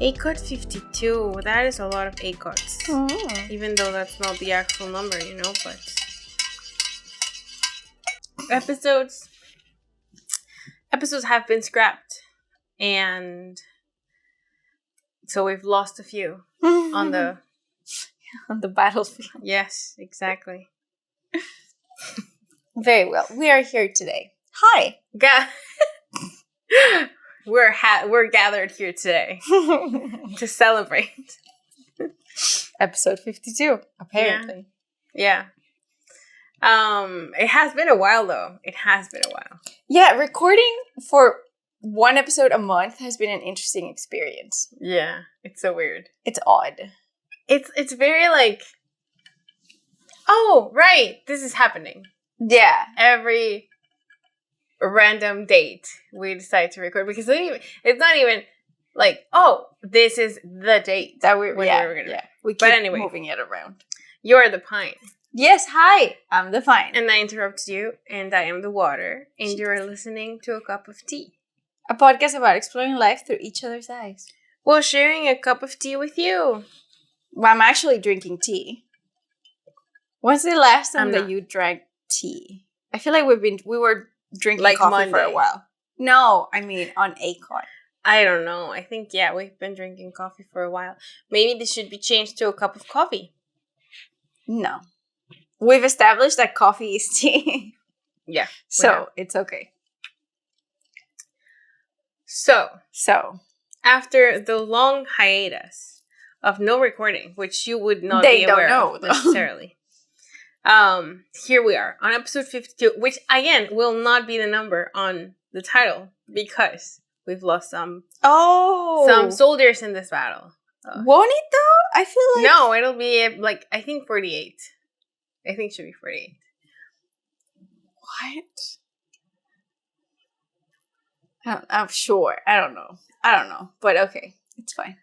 Acot 52. That is a lot of acots. Oh. Even though that's not the actual number, but episodes have been scrapped, and so we've lost a few on the battlefield. Yes, exactly. Very well. We are here today. Hi. We're gathered here today to celebrate episode 52, apparently. Yeah. It has been a while though. Yeah, recording for one episode a month has been an interesting experience. Yeah, it's so weird. It's odd. It's very like, oh, right, this is happening. Yeah. Every random date we decide to record, because it's not even like, oh, this is the date that we're going to. Yeah. We keep moving it around. You're the pine. Yes, hi. I'm the vine. And I interrupted you, and I am the water, and you're listening to A Cup of Tea. A podcast about exploring life through each other's eyes. Well, sharing a cup of tea with you. Well, I'm actually drinking tea. When's the last time that you drank tea? I feel like we were drinking like coffee Monday. For a while. No, I mean on Acot. I don't know. I think, we've been drinking coffee for a while. Maybe this should be changed to a cup of coffee. No. We've established that coffee is tea. Yeah. So, it's okay. So. After the long hiatus of no recording, which you would not be aware of necessarily. Here we are on episode 52, which again will not be the number on the title because we've lost some soldiers in this battle. Won't it though? I feel like no, it'll be I think 48. I think it should be 48. What? I'm sure. I don't know, but okay, it's fine.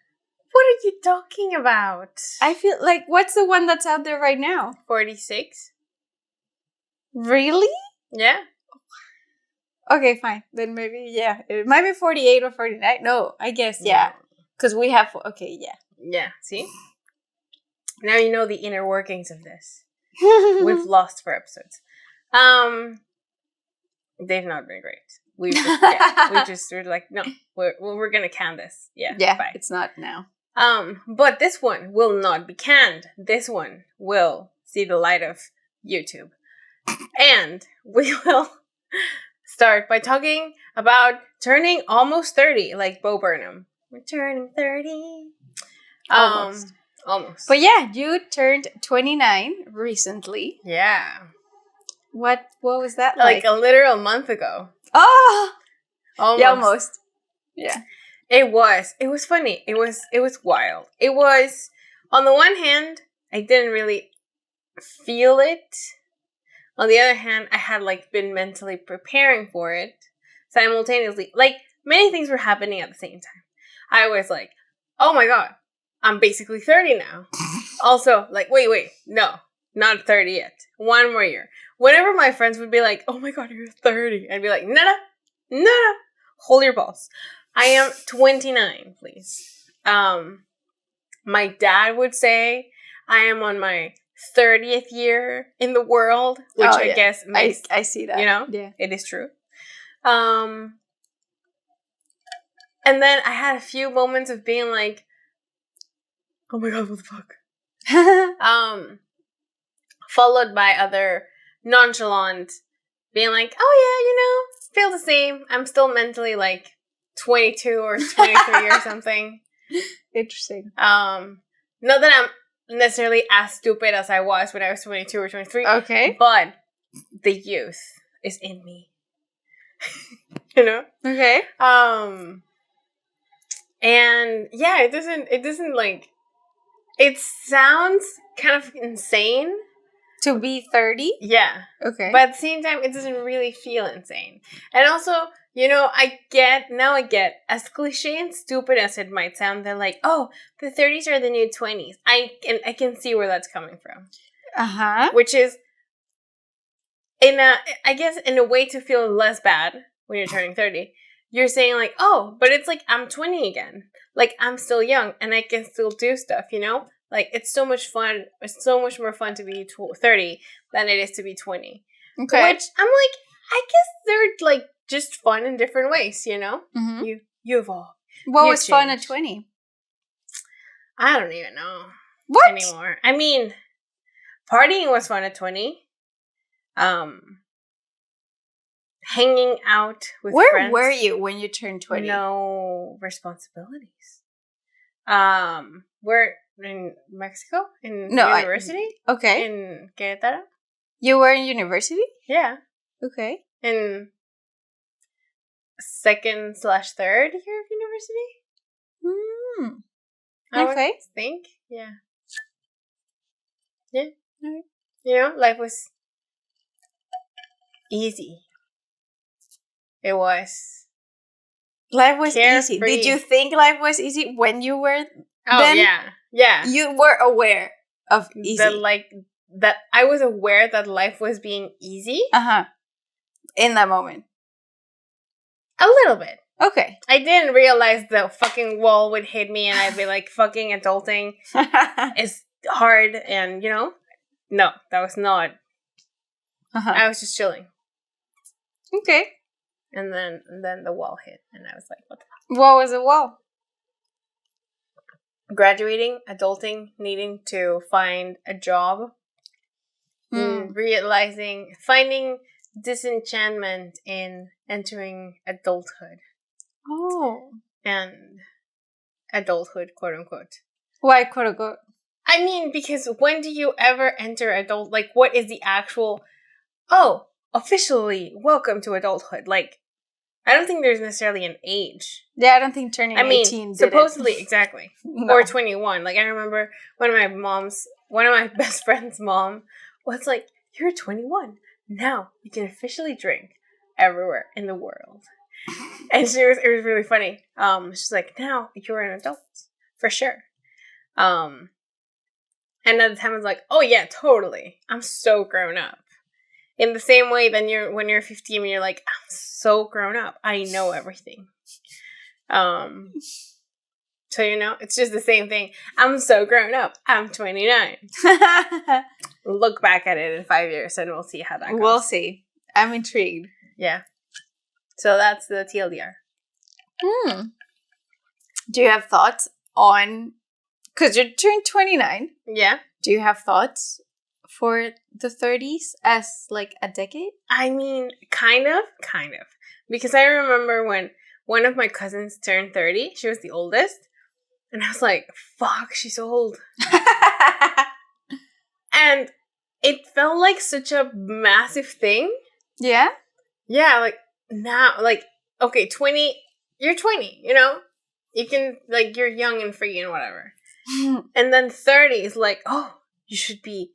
What are you talking about? I feel like, what's the one that's out there right now? 46. Really? Yeah. Okay, fine. Then maybe, it might be 48 or 49. No, I guess, because we have, okay, yeah. Yeah, see? Now you know the inner workings of this. We've lost 4 episodes. They've not been great. We just were like, no, we're gonna can this. Yeah, bye. It's not now. But this one will not be canned. This one will see the light of YouTube. And we will start by talking about turning almost 30, like Bo Burnham. We're turning 30. Almost. But yeah, you turned 29 recently. Yeah. What was that like? Like a literal month ago. Oh! Almost. Yeah, almost. Yeah. It was funny. It was wild. It was, on the one hand, I didn't really feel it. On the other hand, I had been mentally preparing for it simultaneously. Many things were happening at the same time. I was like, oh my god, I'm basically 30 now. Also, wait, no, not 30 yet. One more year. Whenever my friends would be like, oh my god, you're 30, I'd be like, no, hold your balls. I am 29, please. My dad would say I am on my 30th year in the world, which I guess makes... I see that. Yeah. It is true. And then I had a few moments of being like, oh my god, what the fuck? Followed by other nonchalant being like, oh yeah, feel the same. I'm still mentally 22 or 23 or something. Interesting. Not that I'm necessarily as stupid as I was when I was 22 or 23. Okay. But the youth is in me. Okay. And yeah, it doesn't it sounds kind of insane. To be 30? Yeah. Okay. But at the same time, it doesn't really feel insane. And also, I get, as cliche and stupid as it might sound, they're like, oh, the 30s are the new 20s. I can see where that's coming from. Uh-huh. Which is, in a way to feel less bad when you're turning 30, you're saying like, oh, but it's like I'm 20 again. Like I'm still young and I can still do stuff, you know? Like it's so much fun. It's so much more fun to be 30 than it is to be 20. Okay. Which I'm like, I guess they're like just fun in different ways, you know? Mm-hmm. You evolve. What was fun at 20? I don't even know. What? Anymore. I mean, partying was fun at 20. Hanging out with friends. Where were you when you turned 20? No responsibilities. We're in Mexico in university. Okay. In Querétaro. You were in university? Yeah. Okay. In 2nd/3rd year of university. Okay. I think. Yeah. Yeah. Right. You know, life was easy. It was. Life was carefree. Easy. Did you think life was easy when you were? Oh then? Yeah. Yeah. You were aware of easy. That I was aware that life was being easy. In that moment. A little bit. Okay. I didn't realize the fucking wall would hit me and I'd be like, fucking adulting is hard and, you know? No, that was not. I was just chilling. Okay. And then the wall hit and I was like, what the fuck? What was the wall? Graduating, adulting, needing to find a job. Finding disenchantment in entering adulthood. Oh. And adulthood, quote unquote. Why, quote unquote? I mean, because when do you ever enter adult? Like, what is the actual, oh, officially, welcome to adulthood? Like, I don't think there's necessarily an age. Yeah, I don't think turning 18 did supposedly, it. Exactly. No. Or 21. Like, I remember one of my best friend's mom was like, you're 21. Now you can officially drink everywhere in the world. And it was really funny. She's like, now you're an adult. For sure. And at the time I was like, oh yeah, totally. I'm so grown up. In the same way that when you're 15 and you're like, I'm so grown up. I know everything. So, you know, it's just the same thing. I'm so grown up. I'm 29. Look back at it in 5 years and we'll see how that goes. We'll see. I'm intrigued. Yeah. So that's the TLDR. Do you have thoughts on... Because you turned 29. Yeah. Do you have thoughts for the 30s as like a decade? I mean, kind of. Because I remember when one of my cousins turned 30. She was the oldest. And I was like, fuck, she's old. And it felt like such a massive thing. Yeah? Yeah, like, now, like, okay, 20, you're 20, you know? You can, like, you're young and free and whatever. And then 30 is like, oh, you should be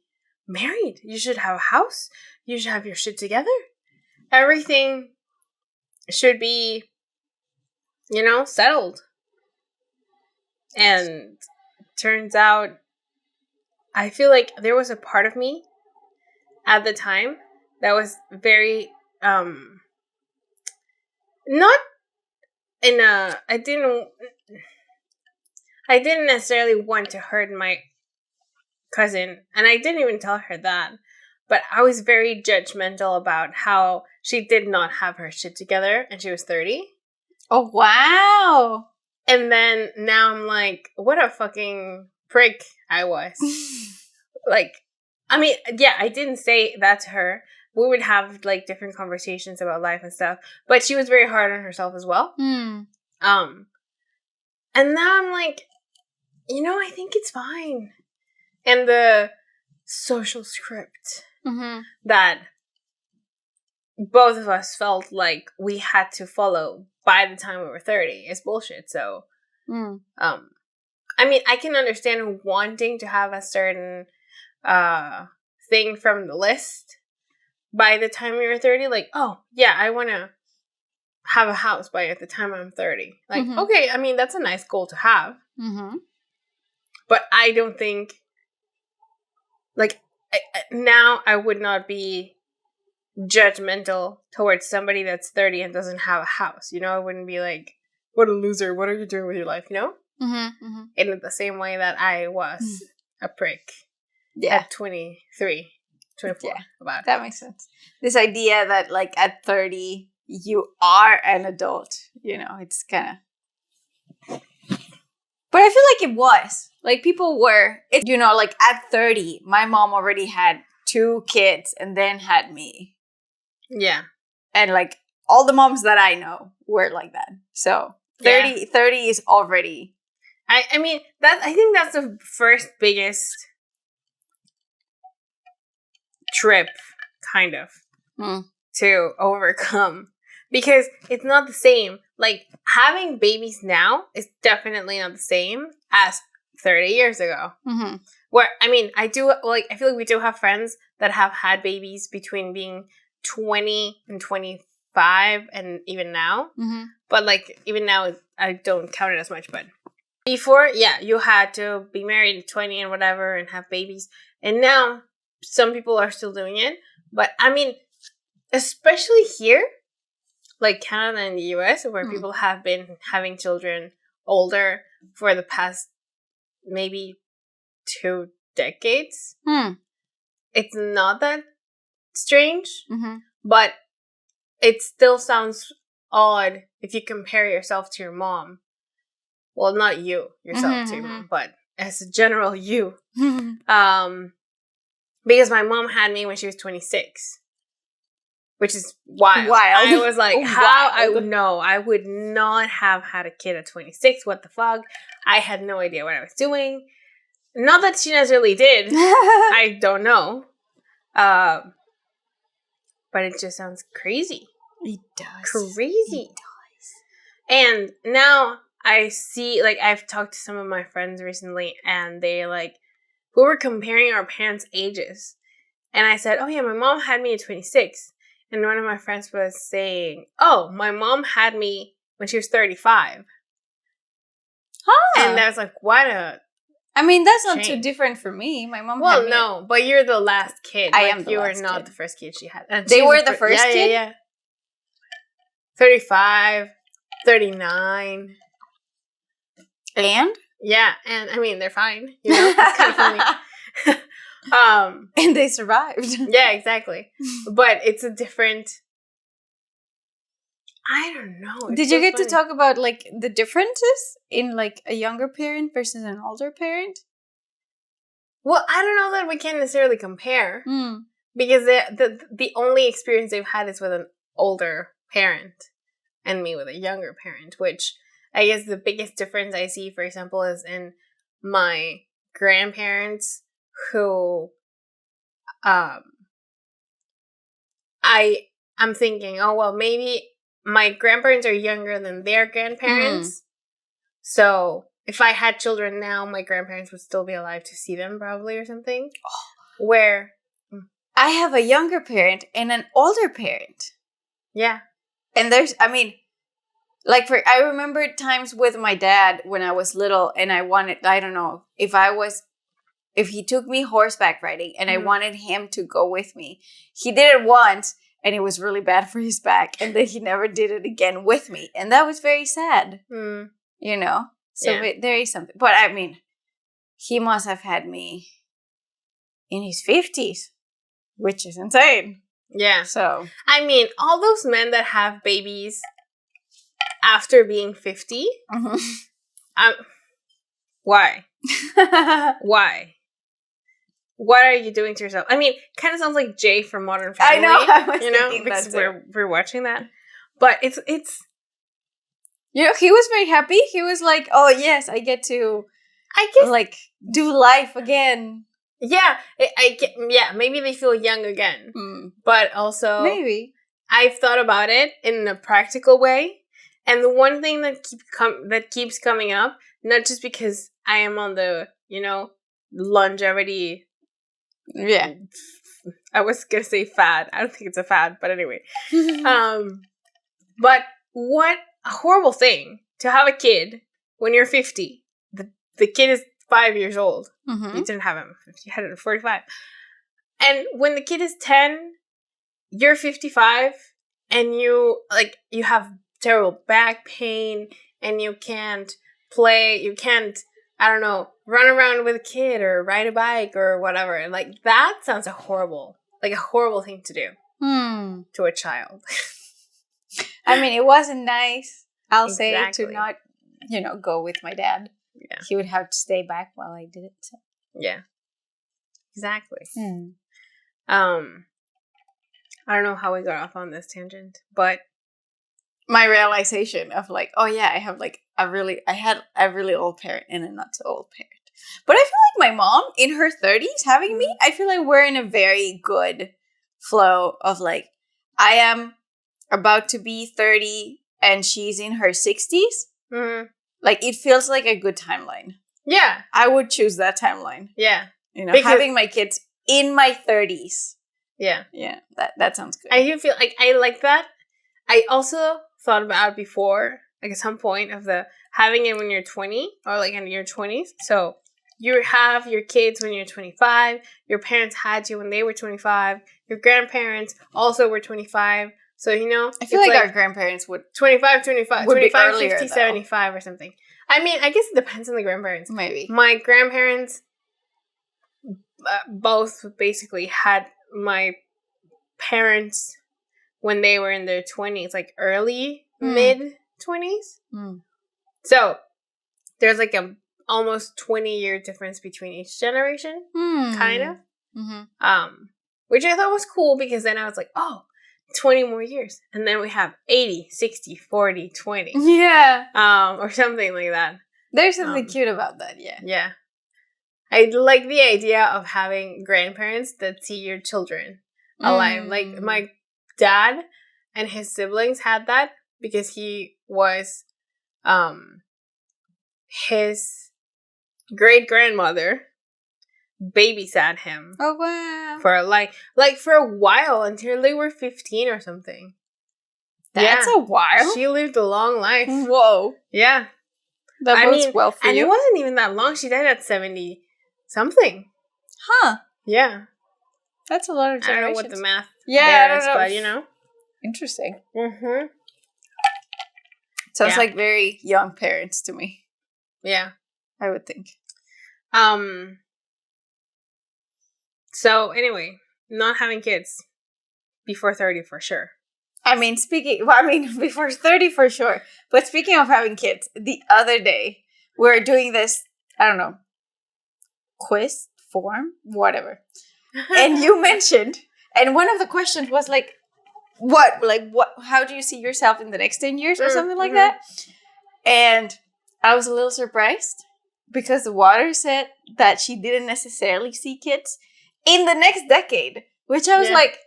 married. You should have a house. You should have your shit together. Everything should be, you know, settled. And turns out, I feel like there was a part of me at the time that was very, not in a, I didn't necessarily want to hurt my cousin, and I didn't even tell her that, but I was very judgmental about how she did not have her shit together, and she was 30. Oh, wow. And then now I'm like, what a fucking prick I was. Like, I mean, yeah, I didn't say that to her. We would have, like, different conversations about life and stuff, but she was very hard on herself as well. And now I'm like, you know, I think it's fine. And the social script that both of us felt like we had to follow by the time we were 30 is bullshit. So, I mean, I can understand wanting to have a certain thing from the list by the time you're 30. Like, oh, yeah, I want to have a house by the time I'm 30. Like, okay, I mean, that's a nice goal to have. But I don't think, like, now I would not be judgmental towards somebody that's 30 and doesn't have a house. You know, I wouldn't be like, what a loser. What are you doing with your life? You know? In the same way that I was a prick at 23, 24. Yeah, about that makes sense. This idea that like at 30, you are an adult. You know, it's kind of... But I feel like it was. Like people were, you know, like at 30, my mom already had 2 kids and then had me. Yeah. And like all the moms that I know were like that. So 30 is already... I mean, I think that's the first biggest trip, kind of, to overcome. Because it's not the same. Like, having babies now is definitely not the same as 30 years ago. Where, I mean, I feel like we do have friends that have had babies between being 20 and 25 and even now. But, like, even now, I don't count it as much. But before, you had to be married at 20 and whatever and have babies. And now, some people are still doing it. But, I mean, especially here, like Canada and the US, where people have been having children older for the past maybe 2 decades. It's not that strange, but it still sounds odd if you compare yourself to your mom. Well, not yourself to your mom, but as a general you. Because my mom had me when she was 26. Which is wild. I was like, I would not have had a kid at 26. What the fuck? I had no idea what I was doing. Not that she necessarily did. I don't know. But it just sounds crazy. It does. Crazy. It does. And now I see, like, I've talked to some of my friends recently, and they, like, we were comparing our parents' ages. And I said, oh yeah, my mom had me at 26. And one of my friends was saying, oh, my mom had me when she was 35. And I was like, what a... I mean, that's not too different for me. My mom had me... Well, no, but you're the last kid. I am the You last were not kid. the first kid she had. And they were the first kid? Yeah. 35, 39. And? Yeah, and I mean, they're fine. You know, it's kind of funny. And they survived. Yeah, exactly. But it's a different... I don't know. Did you get to talk about, like, the differences in, like, a younger parent versus an older parent? Well, I don't know that we can necessarily compare. Because the only experience they've had is with an older parent. And me with a younger parent. Which, I guess the biggest difference I see, for example, is in my grandparents... who I'm thinking, oh well, maybe my grandparents are younger than their grandparents. So if I had children now, my grandparents would still be alive to see them probably or something. Where I have a younger parent and an older parent. Yeah. And there's, I mean, like I remember times with my dad when I was little and I don't know, if he took me horseback riding and I wanted him to go with me. He did it once and it was really bad for his back. And then he never did it again with me. And that was very sad. You know? So there is something. But I mean, he must have had me in his 50s, which is insane. Yeah. So, I mean, all those men that have babies after being 50, why? Why? What are you doing to yourself? I mean, kind of sounds like Jay from Modern Family. I know. I was thinking because we're watching that. But it's you know, he was very happy. He was like, "Oh yes, I get to, like do life again." Yeah, maybe they feel young again. But also, maybe I've thought about it in a practical way, and the one thing that keeps coming up, not just because I am on the longevity. Yeah, I was gonna say fad. I don't think it's a fad, but anyway. But what a horrible thing to have a kid when you're 50. The kid is 5 years old. You didn't have him. You had him at 45. And when the kid is 10, you're 55 and you have terrible back pain and you can't play, you can't, I don't know, run around with a kid or ride a bike or whatever. Like, that sounds a horrible thing to do to a child. I mean, it wasn't nice, I'll say, to not, go with my dad. Yeah. He would have to stay back while I did it. So. Yeah. Exactly. I don't know how we got off on this tangent, but my realization of like, oh yeah, I have like I had a really old parent and a not so old parent. But I feel like my mom in her 30s having me, I feel like we're in a very good flow of like, I am about to be 30 and she's in her 60s. Mm-hmm. Like, it feels like a good timeline. Yeah. I would choose that timeline. Yeah. Because having my kids in my 30s. Yeah. Yeah. That sounds good. I do feel like I like that. I also thought about it before, like at some point of the having it when you're 20 or like in your 20s. So you have your kids when you're 25. Your parents had you when they were 25. Your grandparents also were 25. So, I feel like our grandparents would 25, would 25, be earlier, 50, 75 or something. I mean, I guess it depends on the grandparents. Maybe. My grandparents both basically had my parents when they were in their 20s, like early, mid-20s. So, there's like a almost 20-year difference between each generation, kind of. Mm-hmm. Which I thought was cool because then I was like, oh, 20 more years. And then we have 80, 60, 40, 20. Yeah. Or something like that. There's something cute about that, yeah. Yeah. I like the idea of having grandparents that see your children alive. Like, my dad and his siblings had that because he was his great-grandmother babysat him. Oh, wow. For for a while until they were 15 or something. That's a while. She lived a long life. Whoa. Yeah. That bodes well for you. And it wasn't even that long. She died at 70 something. Huh. Yeah. That's a lot of generations. I don't know what the math I don't know. But, Interesting. Mm-hmm. Sounds like very young parents to me. Yeah. I would think. So, anyway, not having kids before 30 for sure. I mean, before 30 for sure. But speaking of having kids, the other day, we were doing this, I don't know, quiz, form, whatever. And you mentioned, and one of the questions was like, how do you see yourself in the next 10 years or something like that? And I was a little surprised because the water said that she didn't necessarily see kids in the next decade, which I was like,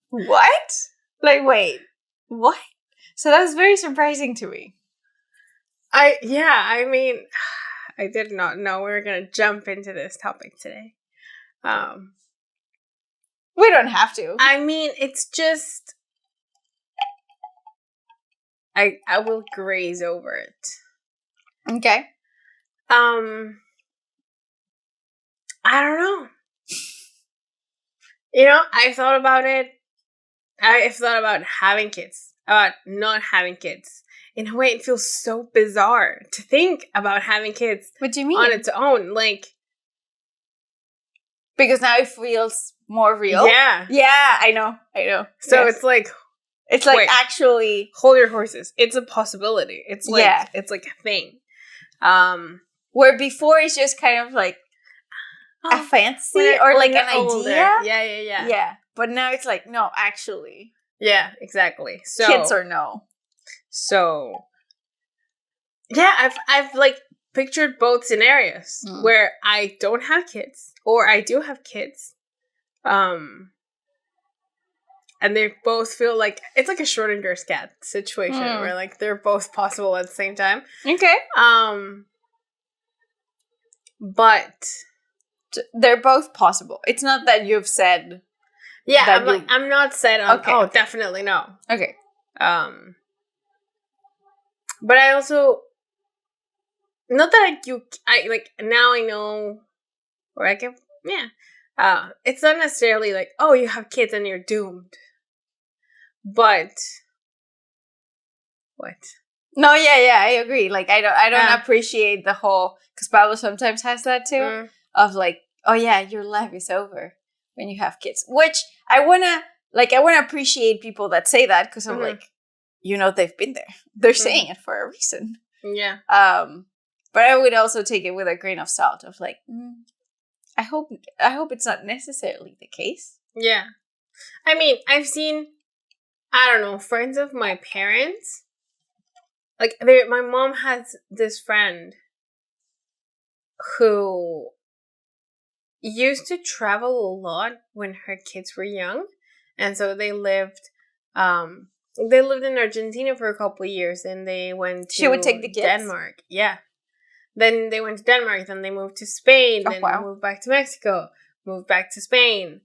what? Like, wait, what? So that was very surprising to me. I did not know we were going to jump into this topic today. We don't have to. I mean, it's just, I will graze over it. Okay. I don't know. I've thought about it. I've thought about having kids, about not having kids. In a way, it feels so bizarre to think about having kids. What do you mean? On its own, like. Because now it feels more real? Yeah. Yeah, I know. So it's like. It's like, wait, actually. Hold your horses. It's a possibility. It's like, it's like a thing. Where before it's just kind of like a fantasy or like an older. idea. Yeah. But now it's like, no, actually. Yeah, exactly. So kids or no. So yeah, I've like pictured both scenarios where I don't have kids or I do have kids. And they both feel like it's like a Schrodinger's cat situation where like they're both possible at the same time. Okay. But they're both possible. It's not that you've said. Yeah, I'm not set on. Okay. Oh, definitely no. Okay. But I also not that I like now I know, or I can It's not necessarily like, oh, you have kids and you're doomed. But what? No, yeah, I agree. Like, I don't appreciate the whole, because Pablo sometimes has that too, of like, oh yeah, your life is over when you have kids. Which I wanna appreciate people that say that, because I'm like, they've been there. They're saying it for a reason. Yeah. But I would also take it with a grain of salt of like, I hope it's not necessarily the case. Yeah. I mean, I've seen, I don't know, friends of my parents. Like, my mom has this friend who used to travel a lot when her kids were young. And so they lived in Argentina for a couple of years. Then they went to she would take the kids? Denmark. Yeah. Then they went to Denmark. Then they moved to Spain. Then moved back to Mexico. Moved back to Spain.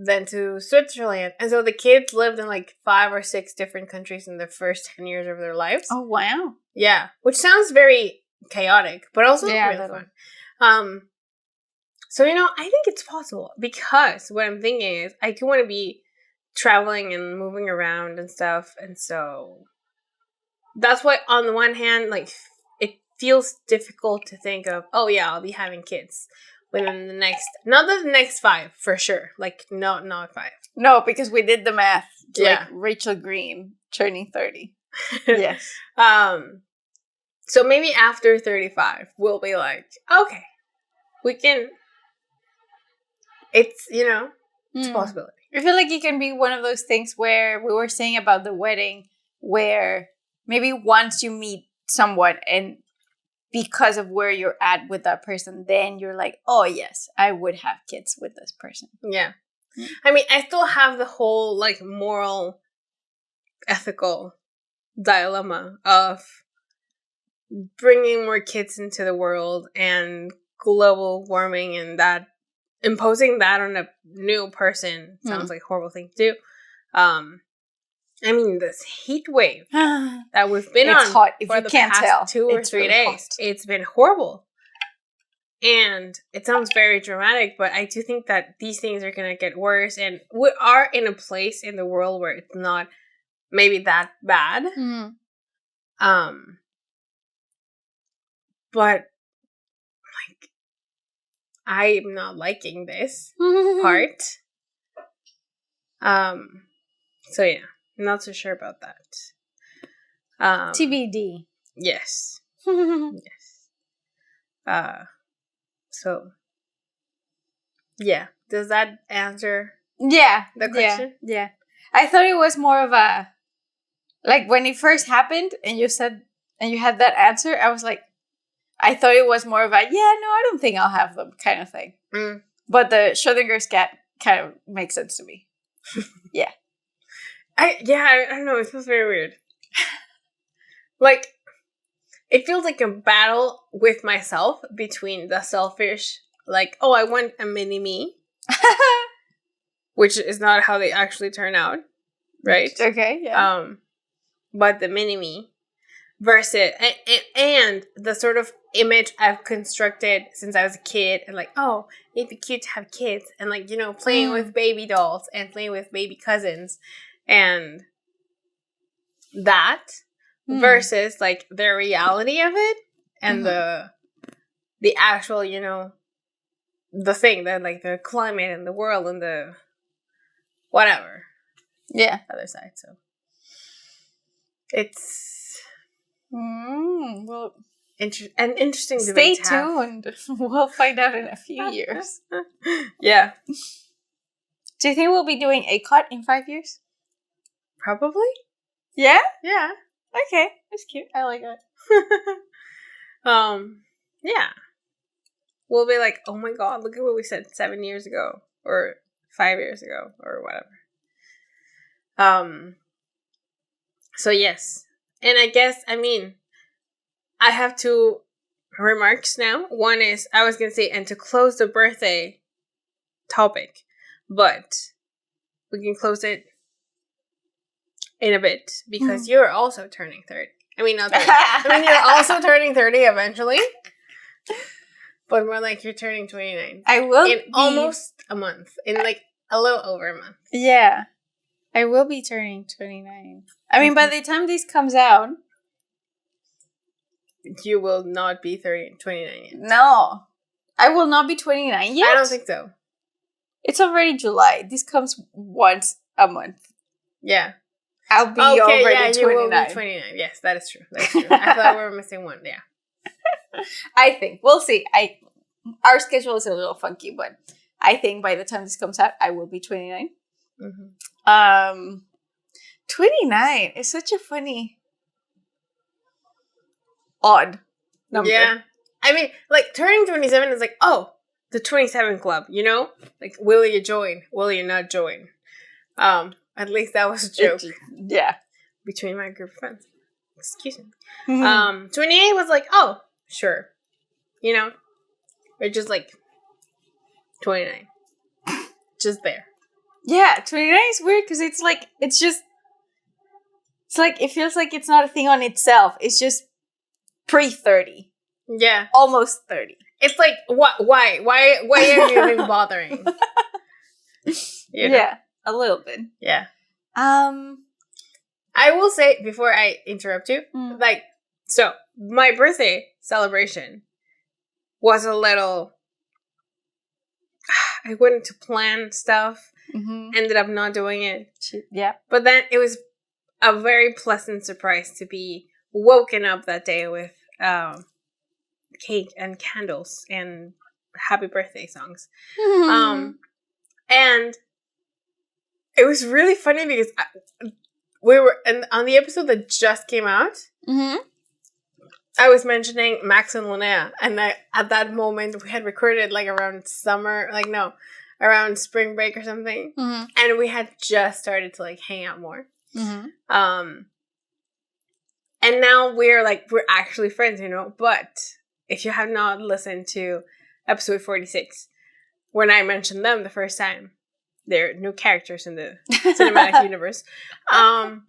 Then to Switzerland. And so the kids lived in like 5 or 6 different countries in the first 10 years of their lives. Oh, wow. Yeah. Which sounds very chaotic, but also really fun. So, I think it's possible, because what I'm thinking is I do want to be traveling and moving around and stuff. And so that's why, on the one hand, like, it feels difficult to think of, oh yeah, I'll be having kids within not the next 5 for sure. Like, not 5. No, because we did the math. Yeah. Like Rachel Green turning 30. Yes. So maybe after 35, we'll be like, okay, we can. It's, it's a possibility. I feel like it can be one of those things where we were saying about the wedding, where maybe once you meet someone and because of where you're at with that person, then you're like, oh yes, I would have kids with this person. Yeah. I mean, I still have the whole like moral, ethical dilemma of bringing more kids into the world and global warming, and that imposing that on a new person sounds like a horrible thing to do. I mean, this heat wave that we've been on hot, if for you the can't past tell. 2 or 3 days. Hot. It's been horrible. And it sounds very dramatic, but I do think that these things are going to get worse. And we are in a place in the world where it's not maybe that bad. But, like, I'm not liking this part. So yeah, I'm not so sure about that. TBD. Yes. Yes. So yeah, does that answer the question? Yeah. I thought it was more of a, like, when it first happened and you said, and you had that answer, I was like, I thought it was more of a, I don't think I'll have them kind of thing. But the Schrodinger's cat kind of makes sense to me. Yeah. I don't know, it feels very weird. Like, it feels like a battle with myself between the selfish, like, oh, I want a mini-me, which is not how they actually turn out, right? Okay, yeah. But the mini-me versus, and the sort of image I've constructed since I was a kid, and like, oh, it'd be cute to have kids, and like, playing with baby dolls and playing with baby cousins, and that versus like the reality of it and the actual, the thing that, like, the climate and the world and the whatever. Yeah. Other side. So it's well, an interesting stay debate to have. tuned. We'll find out in a few years. Yeah. Do you think we'll be doing ACOT in 5 years? Probably. Yeah? Yeah. Okay. That's cute. I like it. Yeah. We'll be like, oh my god, look at what we said 7 years ago, or 5 years ago, or whatever. So yes. And I guess, I mean, I have 2 remarks now. One is, I was going to say, and to close the birthday topic, but we can close it in a bit, because you're also turning 30. I mean, not 30. I mean, you're also turning 30 eventually. But more like you're turning 29. I will in almost a month. In like a little over a month. Yeah. I will be turning 29. I mean, by the time this comes out, you will not be 29 yet. No. I will not be 29 yet. I don't think so. It's already July. This comes once a month. Yeah. I'll be already 29. You will be 29. Yes, that is true. That's true. I thought we were missing one. Yeah. I think. We'll see. Our schedule is a little funky, but I think by the time this comes out, I will be 29. Mm-hmm. 29 is such a funny, odd number. Yeah. I mean, like, turning 27 is like, oh, the 27 club, you know? Like, will you join? Will you not join? At least that was a joke. Yeah. Between my group of friends. Excuse me. 28 was like, oh, sure. You know? Or just like 29. Just there. Yeah, 29 is weird because it's like, it feels like it's not a thing on itself. It's just pre-30. Yeah. Almost 30. It's like, what? Why are you even bothering? You know? Yeah, a little bit. Yeah. I will say, before I interrupt you, like, so, my birthday celebration was a little, I went to plan stuff, ended up not doing it. Yeah. But then it was a very pleasant surprise to be woken up that day with cake and candles and happy birthday songs. And it was really funny because we were on the episode that just came out. I was mentioning Max and Linnea, and at that moment we had recorded like around around spring break or something, and we had just started to like hang out more. And now we're actually friends, you know. But if you have not listened to episode 46, when I mentioned them the first time, they're new characters in the cinematic universe. I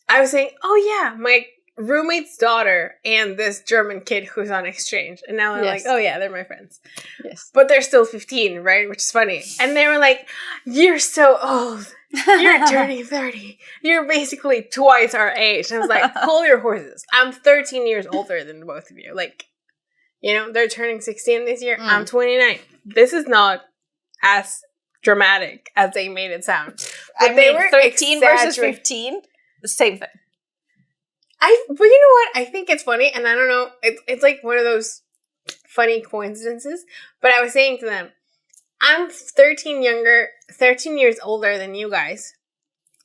was saying, oh yeah, my roommate's daughter and this German kid who's on exchange. And now they're like, oh yeah, they're my friends. Yes. But they're still 15, right? Which is funny. And they were like, you're so old. You're turning 30. You're basically twice our age. And I was like, hold your horses. I'm 13 years older than both of you. Like, you know, they're turning 16 this year. I'm 29. This is not as dramatic as they made it sound. But they were 13 versus 15, the same thing. But you know what? I think it's funny, and I don't know. It's like one of those funny coincidences. But I was saying to them, I'm 13 years older than you guys,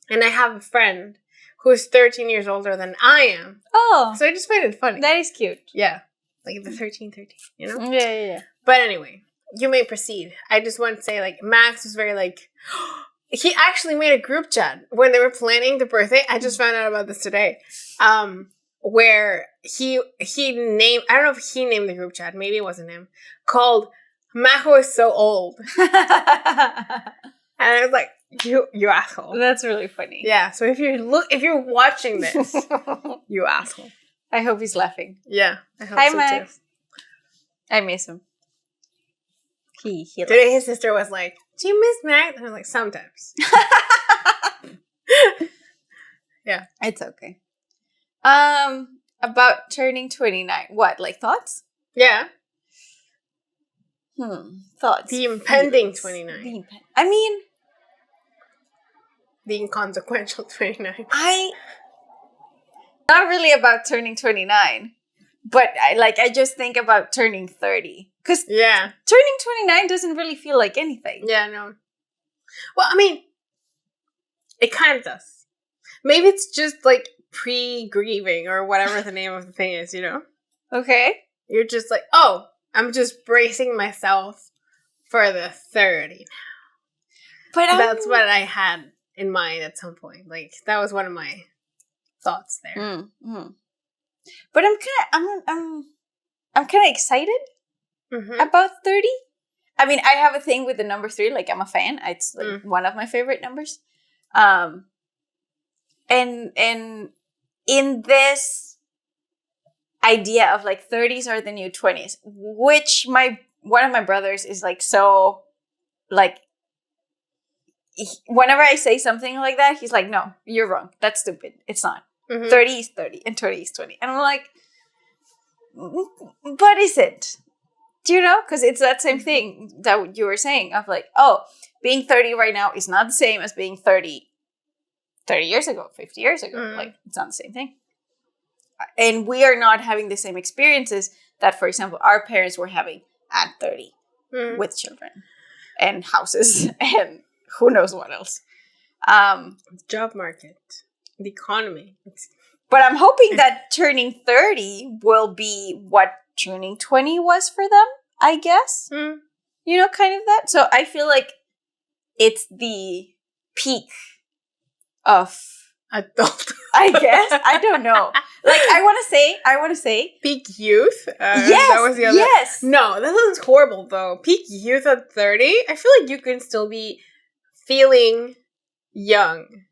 and I have a friend who's 13 years older than I am. Oh, so I just find it funny. That is cute. Yeah, like the 13, you know. Yeah. But anyway, you may proceed. I just want to say, like, Max was very like. He actually made a group chat when they were planning the birthday. I just found out about this today. Where he named, I don't know if he named the group chat, maybe it wasn't him, called Majo is so old. And I was like, you asshole. That's really funny. Yeah, so if you're watching this, you asshole. I hope he's laughing. Yeah, I hope Hi, so Max. too. I miss him. He Today his sister was like, do you miss Max? And I was like, sometimes. Yeah. It's okay. About turning 29. What, like thoughts? Yeah. Thoughts. The impending 29. The inconsequential 29. Not really about turning 29. But I just think about turning 30. Because turning 29 doesn't really feel like anything. Yeah, no. Well, I mean, it kind of does. Maybe it's just like pre-grieving or whatever the name of the thing is, you know? Okay. You're just like, oh, I'm just bracing myself for the 30 now. But that's what I had in mind at some point. Like, that was one of my thoughts there. But I'm kind of excited about 30. I mean, I have a thing with the number 3. Like, I'm a fan. It's like one of my favorite numbers. And in this, idea of like 30s are the new 20s, which one of my brothers is like, so like, whenever I say something like that, he's like, no, you're wrong. That's stupid. It's not. 30 is 30 and 20 is 20. And I'm like, but is it? Do you know? Because it's that same thing that you were saying of like, oh, being 30 right now is not the same as being 30 years ago, 50 years ago. Like, it's not the same thing. And we are not having the same experiences that, for example, our parents were having at 30 with children and houses and who knows what else. Job market, the economy. But I'm hoping that turning 30 will be what turning 20 was for them, I guess. You know, kind of that. So I feel like it's the peak of adult. I guess. I don't know. Like, I want to say peak youth. Yes. That was the other. Yes. No, that sounds horrible though. Peak youth at 30. I feel like you can still be feeling young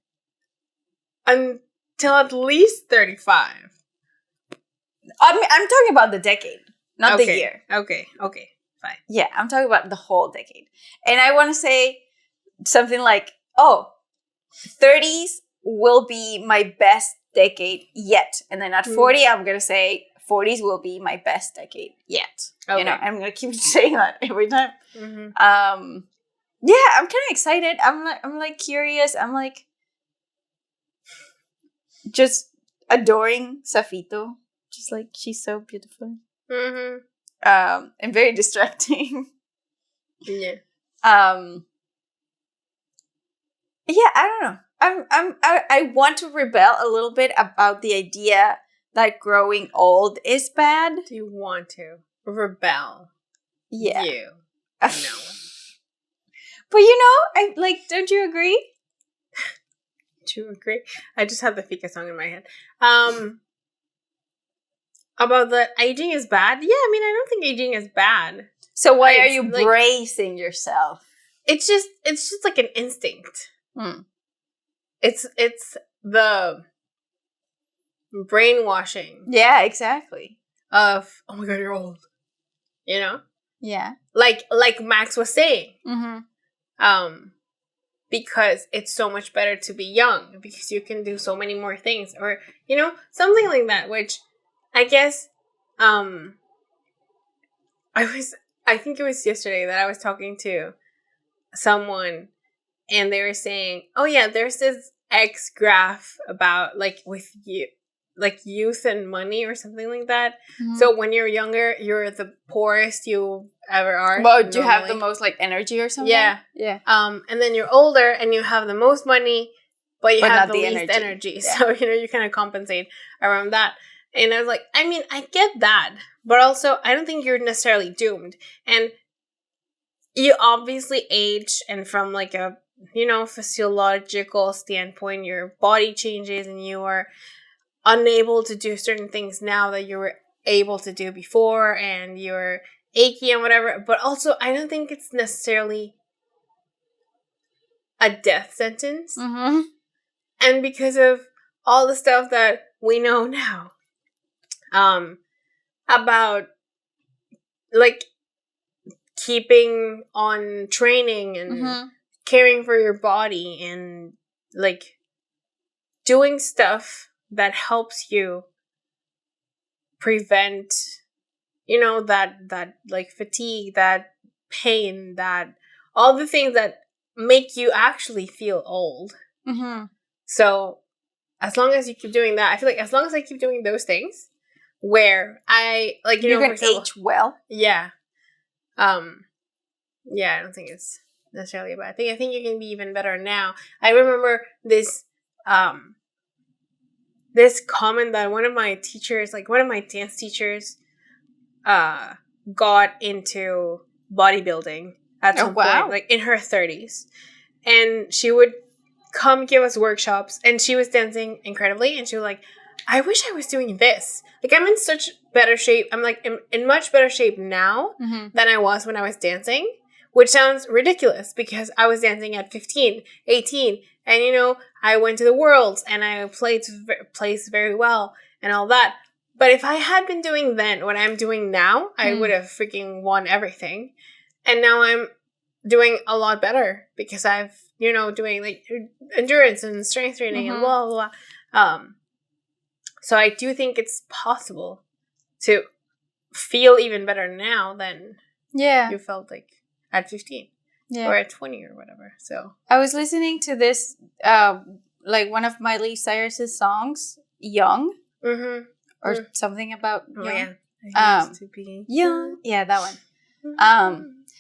until at least 35. I'm talking about the decade, not the year. Okay, fine. Yeah, I'm talking about the whole decade. And I want to say something like, oh, 30s will be my best decade yet. And then at 40, I'm going to say 40s will be my best decade yet. Okay. You know, I'm going to keep saying that every time. Yeah, I'm kind of excited. I'm like curious. I'm like just adoring Safito. Just like, she's so beautiful. And very distracting. Yeah. Yeah, I don't know. I want to rebel a little bit about the idea that growing old is bad. Do you want to rebel? Yeah. You. No. But you know, I like, don't you agree? Do you agree? I just had the Fika song in my head. About the aging is bad? Yeah, I mean, I don't think aging is bad. So why are you bracing yourself? It's just like an instinct. It's the brainwashing. Yeah, exactly. Of, oh my god, you're old. You know? Yeah. Like Max was saying. Because it's so much better to be young because you can do so many more things, or you know, something like that, which I guess I think it was yesterday that I was talking to someone and they were saying, oh yeah, there's this X graph about like with you, like youth and money or something like that. So when you're younger, you're the poorest you ever are. Well, do you have the most like energy or something? Yeah. And then you're older and you have the most money, but you have the least energy. Yeah. So, you know, you kind of compensate around that. And I was like, I mean, I get that, but also I don't think you're necessarily doomed. And you obviously age, and from like a, you know, physiological standpoint, your body changes and you are unable to do certain things now that you were able to do before, and you're achy and whatever. But also, I don't think it's necessarily a death sentence. And because of all the stuff that we know now, about like keeping on training and caring for your body and like doing stuff that helps you prevent, you know, that like fatigue, that pain, that all the things that make you actually feel old. So as long as you keep doing that, I feel like as long as I keep doing those things where I like, you know, can age well. Yeah. Yeah, I don't think it's necessarily a bad thing. I think you can be even better now. I remember this comment that one of my teachers, like one of my dance teachers, got into bodybuilding at some point, like in her 30s. And she would come give us workshops, and she was dancing incredibly, and she was like, I wish I was doing this. Like, I'm in such better shape. I'm like in much better shape now than I was when I was dancing, which sounds ridiculous because I was dancing at 15, 18, and, you know, I went to the Worlds and I placed very well and all that. But if I had been doing then what I'm doing now, I would have freaking won everything. And now I'm doing a lot better because I've, doing like endurance and strength training and blah, blah, blah. So I do think it's possible to feel even better now than you felt like at 15 or at 20 or whatever. So I was listening to this, like one of Miley Cyrus's songs, Young, or something about young. Yeah. I used to be young. Yeah, that one.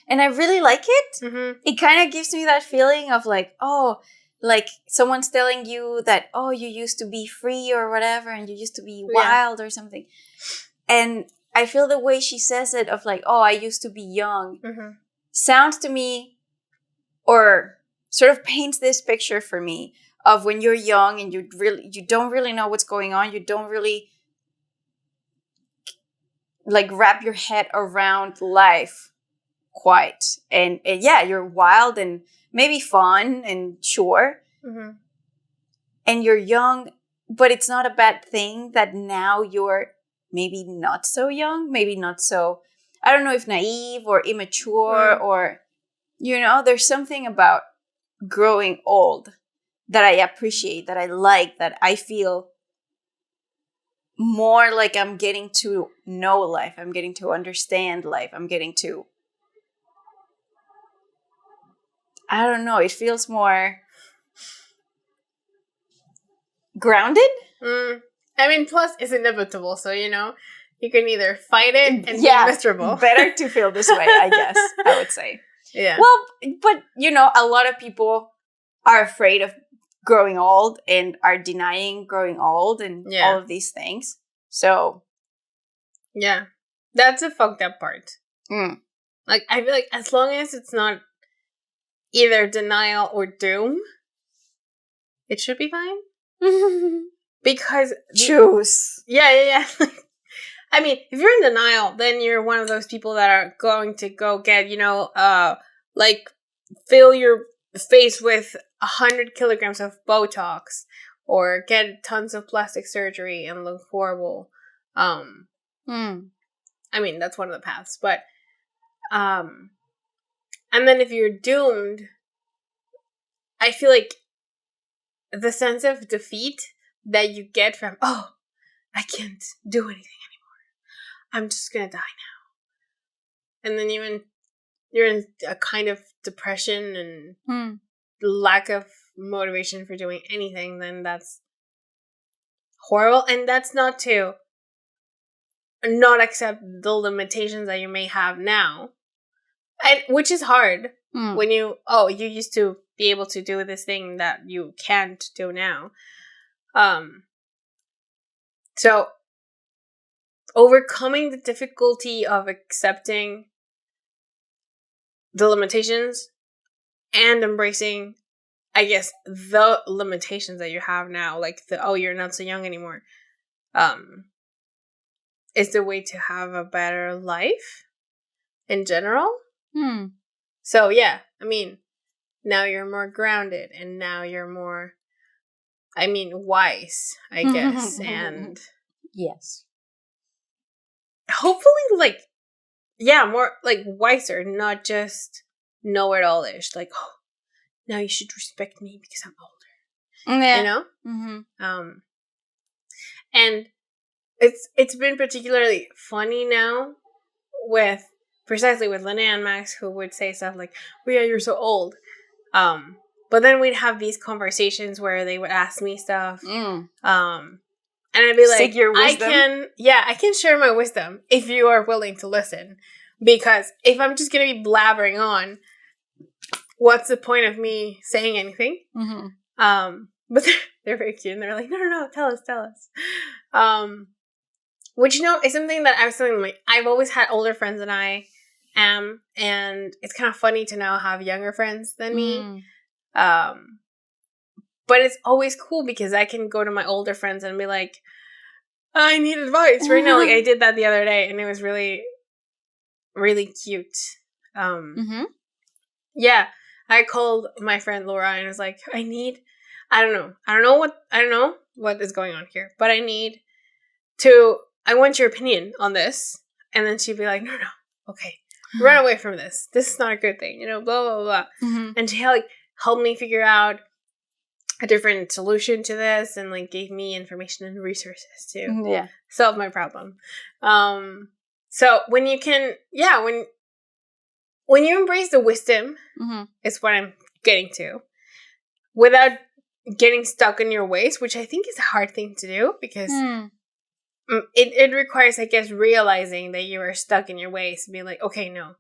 And I really like it. It kind of gives me that feeling of like, oh, like someone's telling you that, oh, you used to be free or whatever, and you used to be wild or something. And I feel the way she says it of like, oh, I used to be young, sounds to me, or sort of paints this picture for me of when you're young and you don't really know what's going on. You don't really like wrap your head around life quite. And yeah, you're wild and maybe fun and sure. And you're young, but it's not a bad thing that now you're maybe not so young, maybe not so, I don't know if naive or immature or, there's something about growing old that I appreciate, that I like, that I feel more like I'm getting to know life. I'm getting to understand life. I'm getting to, I don't know, it feels more grounded. I mean, plus it's inevitable, so you can either fight it and be miserable. Better to feel this way, I guess, I would say. Yeah. Well, but a lot of people are afraid of growing old and are denying growing old and all of these things. So yeah, that's a fucked up part. Like, I feel like as long as it's not either denial or doom, it should be fine. Because choose. Yeah. I mean, if you're in denial, then you're one of those people that are going to go get, like fill your face with 100 kilograms of Botox or get tons of plastic surgery and look horrible. I mean, that's one of the paths, but, and then if you're doomed, I feel like the sense of defeat that you get from, oh, I can't do anything anymore. I'm just gonna die now. And then you're in a kind of depression and lack of motivation for doing anything, then that's horrible. And that's not to not accept the limitations that you may have now. And which is hard when you used to be able to do this thing that you can't do now. So overcoming the difficulty of accepting the limitations and embracing, I guess, the limitations that you have now, like you're not so young anymore, is the way to have a better life in general. So yeah, I mean, now you're more grounded and now you're more, wise, I guess. And yes, hopefully more wiser, not just know-it-all-ish. Like, oh, now you should respect me because I'm older. Yeah. And it's been particularly funny now with Linnea and Max, who would say stuff like, "Oh yeah, you're so old." But then we'd have these conversations where they would ask me stuff. And I'd be like, I can share my wisdom if you are willing to listen. Because if I'm just going to be blabbering on, what's the point of me saying anything? But they're very cute and they're like, no, tell us. Which, is something that I was telling them, I've always had older friends than I am. And it's kind of funny to now have younger friends than me. But it's always cool because I can go to my older friends and be like, I need advice right now. Like I did that the other day and it was really, really cute. Yeah, I called my friend Laura and was like, I don't know what is going on here, but I need to I want your opinion on this. And then she'd be like, no, okay, run away from this. This is not a good thing, blah, blah, blah. Mm-hmm. And she helped me figure out a different solution to this and gave me information and resources to solve my problem. So when you can, when you embrace the wisdom, is what I'm getting to, without getting stuck in your ways, which I think is a hard thing to do because it requires, I guess, realizing that you are stuck in your ways and be like, okay, no,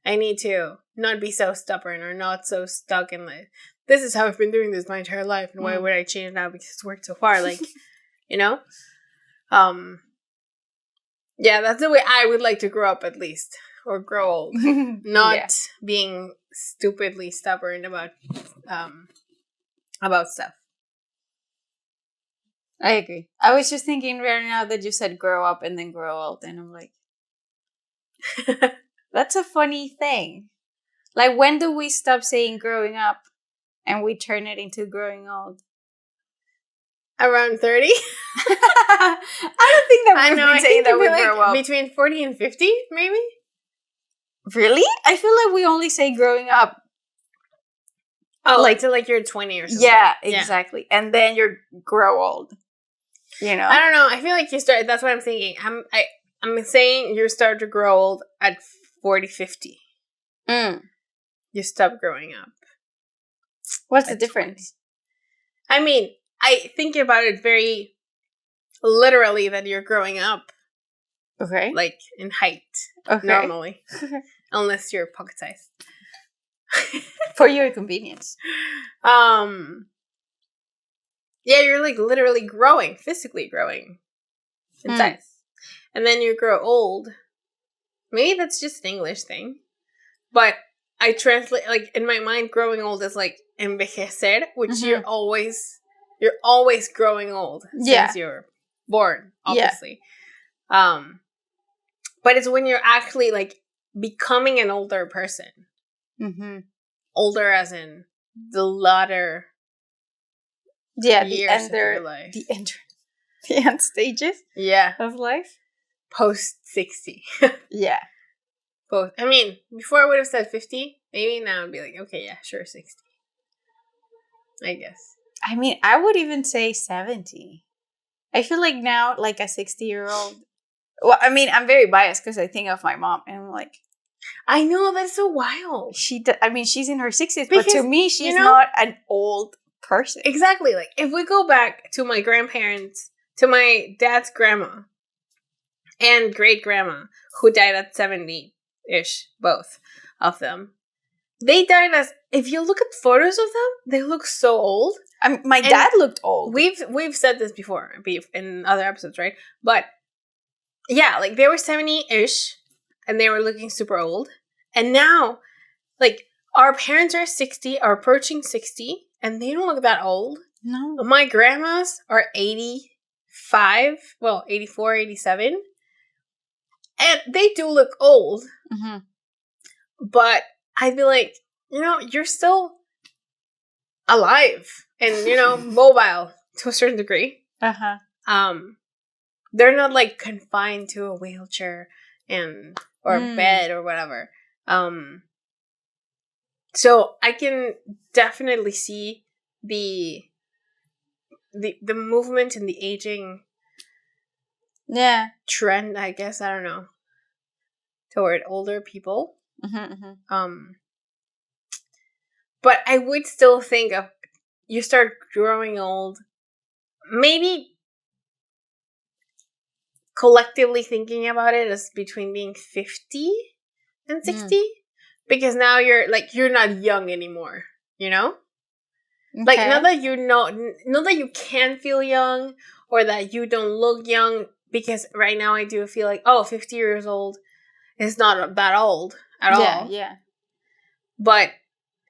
I need to not be so stubborn or not so stuck in this is how I've been doing this my entire life, and why would I change it now because it's worked so far? Yeah, that's the way I would like to grow up, at least, or grow old, not being stupidly stubborn about stuff. I agree. I was just thinking right now that you said grow up and then grow old, and I'm like, that's a funny thing. When do we stop saying growing up and we turn it into growing old? Around 30? I don't think that we've been saying that we grow up. Between 40 and 50, maybe? Really? I feel like we only say growing up. Oh, till you're 20 or something. Yeah, exactly. And then you grow old. I don't know. I feel like you start, that's what I'm thinking. I'm saying you start to grow old at 40, 50. You stop growing up. What's the difference? 20. I mean, I think about it very literally that you're growing up. Okay. In height. Okay. Normally. Unless you're pocket sized. For your convenience. Yeah, you're literally growing, physically growing in size. And then you grow old. Maybe that's just an English thing. But I translate, in my mind, growing old is envejecer, which you're always growing old since you're born, obviously. Yeah. But it's when you're actually becoming an older person. Older as in the latter years of your life. The end stages of life. Post 60. Yeah. Both. I mean, before I would have said 50, maybe now I'd be like, okay, yeah, sure, 60. I guess. I mean, I would even say 70. I feel like now, a 60-year-old. Well, I mean, I'm very biased because I think of my mom, and I'm like, I know, that's so wild. She's in her 60s, but to me, she's not an old person. Exactly. If we go back to my grandparents, to my dad's grandma and great grandma, who died at 70-ish, both of them. They died if you look at photos of them, they look so old. My dad looked old. We've said this before in other episodes, right? But yeah, they were 70-ish and they were looking super old. And now, our parents are 60, are approaching 60, and they don't look that old. No. My grandmas are 85, 84, 87. And they do look old. But I'd be like, you're still alive and, mobile to a certain degree. They're not confined to a wheelchair or bed or whatever. So I can definitely see the movement and the aging trend, I guess, I don't know, toward older people. But I would still think of you start growing old, maybe collectively thinking about it as between being 50 and 60, because now you're not young anymore, Okay. Not that not that you can feel young or that you don't look young, because right now I do feel 50 years old is not that old at all. Yeah. But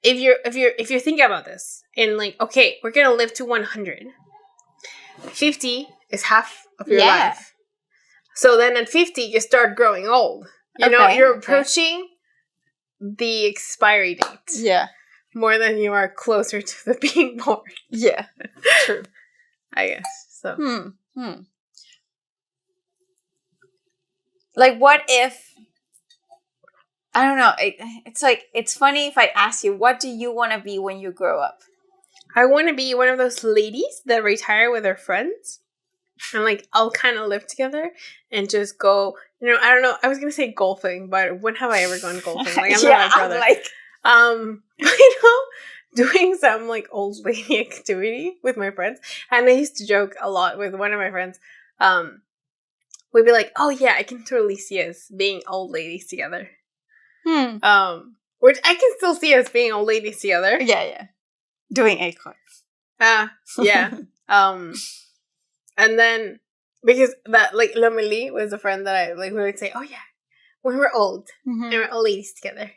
if you think about this in okay, we're gonna live to 100. 50 is half of your life. So then at 50 you start growing old. You're approaching the expiry date. Yeah. More than you are closer to the being born. Yeah. True. I guess. So. Like, what if, I don't know, it's like, it's funny if I ask you, what do you want to be when you grow up? I want to be one of those ladies that retire with their friends. And, like, I'll kind of live together and just go, you know, I don't know. I was going to say golfing, but when have I ever gone golfing? Like, I'm not my brother. You know, doing some, like, old lady activity with my friends. And I used to joke a lot with one of my friends. We'd be like, oh, yeah, I can totally see us being old ladies together. Which I can still see us being old ladies together. Yeah. Doing ACOT. Yeah. And then, because that, like, Lomeli was a friend that I, like, we would say, oh, yeah, when we're old, and we're old ladies together.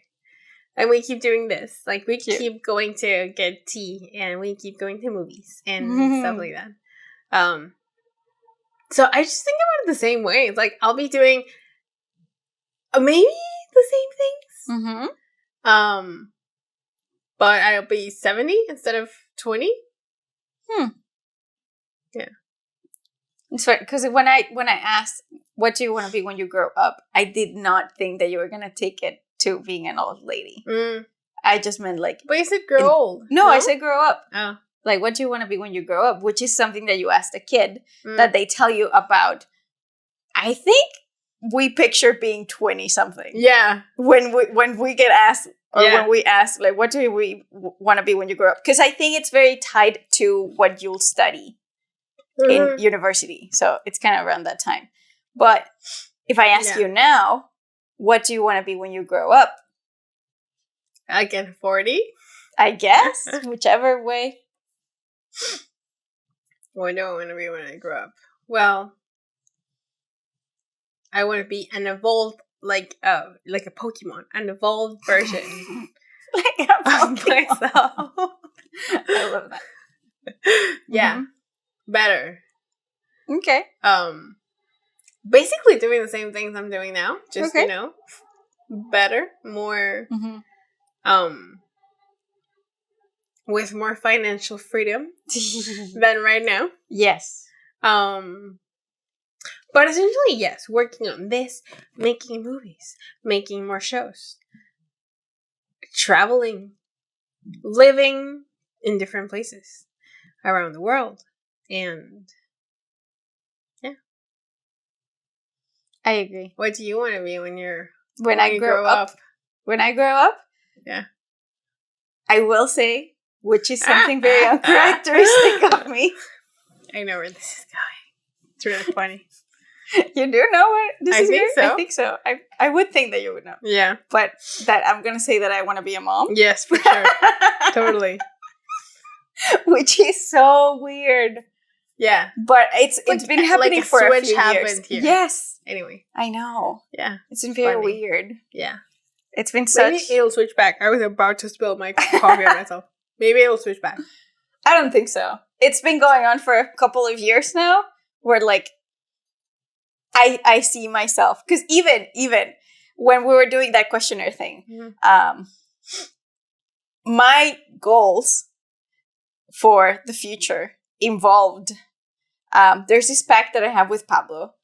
And we keep doing this. Like, we keep going to get tea, and we keep going to movies, and stuff like that. So I just think about it the same way. It's like, I'll be doing maybe the same things. But I'll be 70 instead of 20. Yeah. It's funny, because when I asked, what do you want to be when you grow up, I did not think that you were going to take it to being an old lady. I just meant, like... But you said grow old. No, I said grow up. Oh. Like, what do you want to be when you grow up? Which is something that you asked a kid that they tell you about. I think we picture being 20-something. Yeah. When we get asked, or when we ask, like, what do we want to be when you grow up? Because I think it's very tied to what you'll study in university. So it's kind of around that time. But if I ask you now, what do you want to be when you grow up? I get 40. I guess. Whichever way. What do I want to be when I grow up? Well, I want to be an evolved, like a Pokemon, an evolved version like a Pokemon. Of myself. I love that. Yeah, better. Okay. Basically doing the same things I'm doing now, just you know, better, more, with more financial freedom than right now. Yes. But essentially, yes, working on this, making movies, making more shows, traveling, living in different places around the world, and yeah. I agree. What do you want to be when I grow up? When I grow up? Yeah. I will say, which is something very uncharacteristic of me. I know where this is going. It's really funny. You do know what this is think going? So. I think so. I would think that you would know. Yeah. But that I'm going to say that I want to be a mom. Yes, for sure. Totally. Which is so weird. Yeah. But it's been happening for a few years. Here. Yes. Anyway. I know. Yeah. It's been very weird. Yeah. It's been such... Maybe it'll switch back. I was about to spill my coffee on myself. Maybe it'll switch back. I don't think so. It's been going on for a couple of years now where, like, I see myself. Because even when we were doing that questionnaire thing, my goals for the future involved... there's this pact that I have with Pablo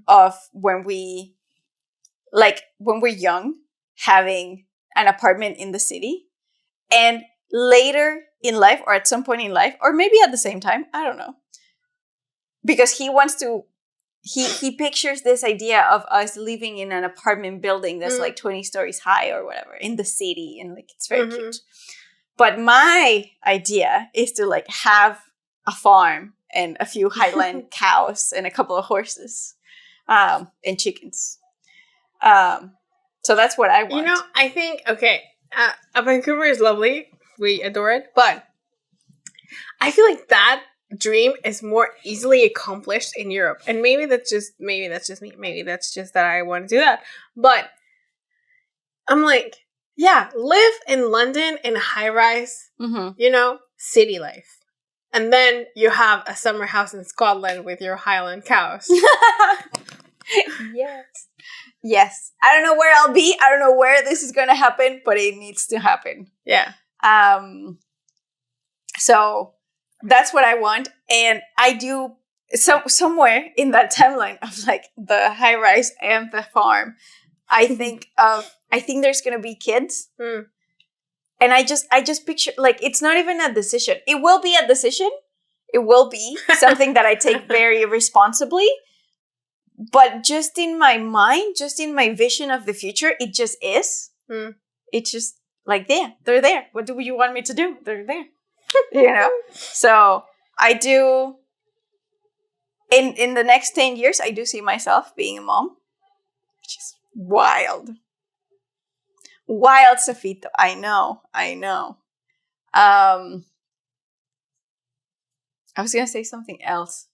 of when we're young, having an apartment in the city, and later in life, or at some point in life, or maybe at the same time, I don't know, because he wants to, he pictures this idea of us living in an apartment building that's like 20 stories high or whatever in the city, and like it's very cute. But my idea is to like have a farm and a few Highland cows and a couple of horses, and chickens. So that's what I want. You know, I think, Vancouver is lovely. We adore it. But I feel like that dream is more easily accomplished in Europe. And maybe that's just me. Maybe that's just that I want to do that. But I'm like, yeah, live in London in a high rise, you know, city life. And then you have a summer house in Scotland with your Highland cows. Yes. I don't know where I'll be. I don't know where this is going to happen, but it needs to happen. Yeah. So that's what I want. And I do somewhere in that timeline of like the high rise and the farm, I think there's gonna be kids. And I just picture, like, it's not even a decision. It will be a decision. It will be something that I take very responsibly. But just in my mind, just in my vision of the future, it just is. It's just like, they're there. What do you want me to do? They're there. So I do, in the next 10 years, I do see myself being a mom. Which is wild. Wild, Safito. I know. I was gonna say something else.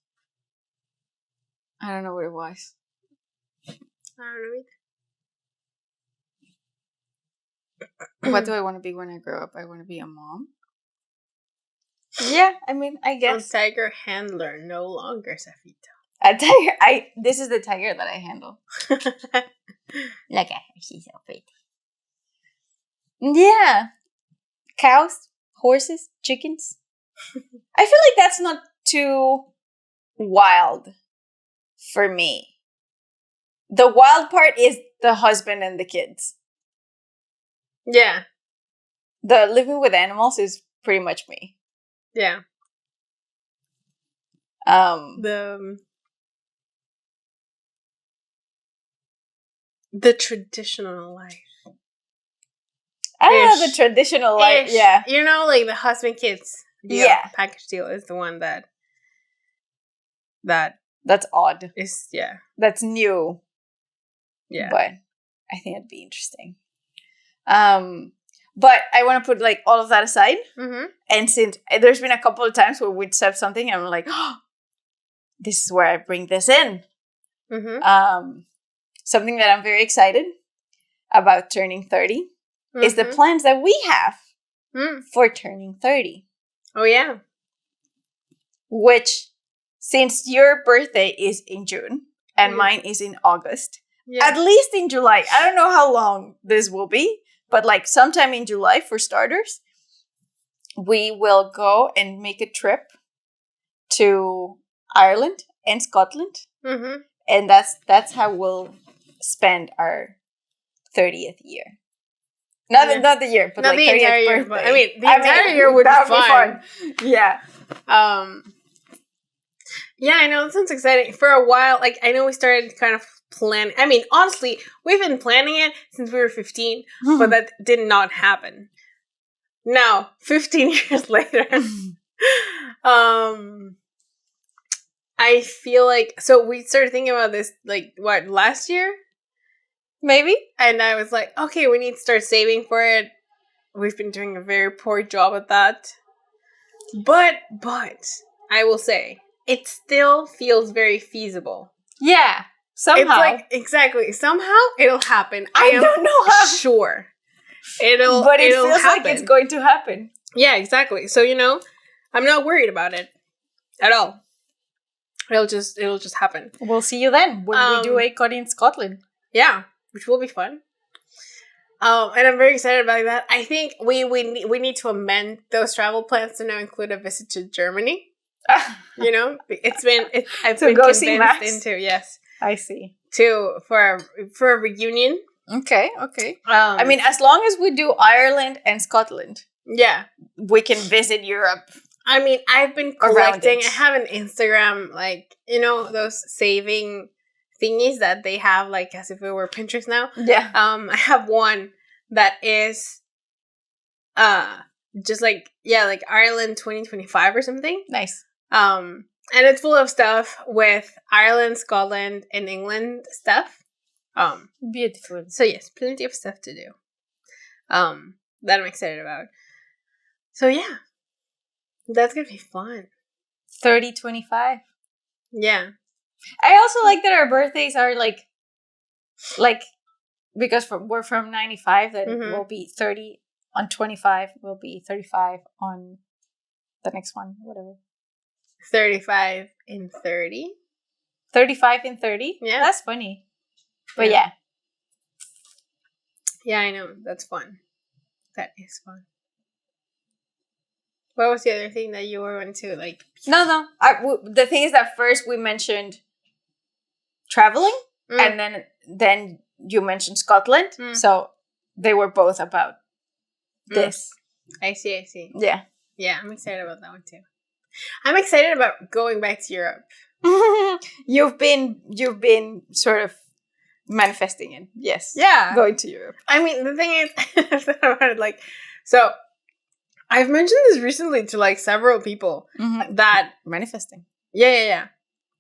I don't know what it was. I don't know either. What do I want to be when I grow up? I want to be a mom. Yeah, I mean, I guess. A tiger handler, no longer, Safito. A tiger. This is the tiger that I handle. Look at her. She's so pretty. Yeah. Cows, horses, chickens. I feel like that's not too wild for me. The wild part is the husband and the kids. Yeah. The living with animals is pretty much me. Yeah. The traditional life. I don't know the traditional life. Yeah. You know, like the husband kids deal, package deal is the one that's odd. That's new. Yeah. But I think it'd be interesting. But I want to put like all of that aside. Mm-hmm. And since there's been a couple of times where we'd said something and I'm like, oh, this is where I bring this in. Mm-hmm. Something that I'm very excited about turning 30 is the plans that we have for turning 30. Oh, yeah. Which, since your birthday is in June and mine is in August, at least in July, I don't know how long this will be, but like sometime in July, for starters, we will go and make a trip to Ireland and Scotland. Mm-hmm. And that's how we'll spend our 30th year. Not the year, but not like the 30th entire year. birthday. But, the entire year would be fun. Yeah. Yeah, I know. This sounds exciting. For a while, like, I know we started kind of planning. I mean, honestly, we've been planning it since we were 15, but that did not happen. Now, 15 years later, I feel like, so we started thinking about this, like, what, last year? Maybe. And I was like, okay, we need to start saving for it. We've been doing a very poor job at that. But, I will say, it still feels very feasible. Yeah. Somehow. It's like, exactly. Somehow it'll happen. I don't know how. Sure. But it feels happen. like it's going to happen. Yeah, exactly. So, I'm not worried about it at all. It'll just happen. We'll see you then when we do ACOT in Scotland. Yeah, which will be fun. And I'm very excited about that. I think we need to amend those travel plans to now include a visit to Germany. I've been go see Max into, yes. I see. For a reunion. Okay. I mean, as long as we do Ireland and Scotland, yeah, we can visit Europe. I mean, I've been collecting. I have an Instagram, like, those saving thingies that they have, like, as if it were Pinterest now. Yeah. I have one that is, just like Ireland 2025 or something. Nice. And it's full of stuff with Ireland, Scotland, and England stuff. Beautiful. So yes, plenty of stuff to do. That I'm excited about. So yeah, that's gonna be fun. 30-25. Yeah. I also like that our birthdays are like because we're from 95, that will be 30 on 25, will be 35 on the next one, whatever. 35 in 30. 35 in 30? Yeah. That's funny. But yeah. Yeah, I know. That's fun. That is fun. What was the other thing that you were into? Like, no. The thing is that first we mentioned traveling, and then you mentioned Scotland. So they were both about this. I see. Yeah. Yeah, I'm excited about that one too. I'm excited about going back to Europe. You've been sort of manifesting it. Yes. Yeah. Going to Europe. I mean, the thing is, about it, like, so I've mentioned this recently to like several people that manifesting. Yeah.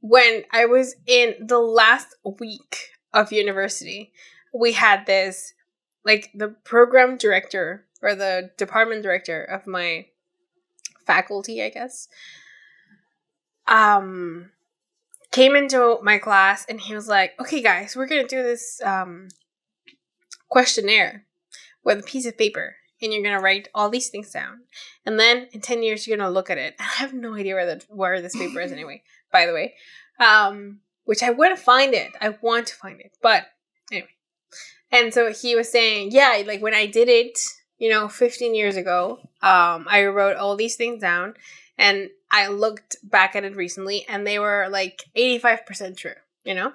When I was in the last week of university, we had this, like, the program director or the department director of my faculty, I guess, came into my class and he was like, okay, guys, we're going to do this questionnaire with a piece of paper. And you're going to write all these things down. And then in 10 years, you're going to look at it. I have no idea where this paper is anyway, by the way. Which I want to find it. I want to find it. But anyway. And so he was saying, yeah, like when I did it, 15 years ago, I wrote all these things down. And I looked back at it recently. And they were like 85% true, So nice.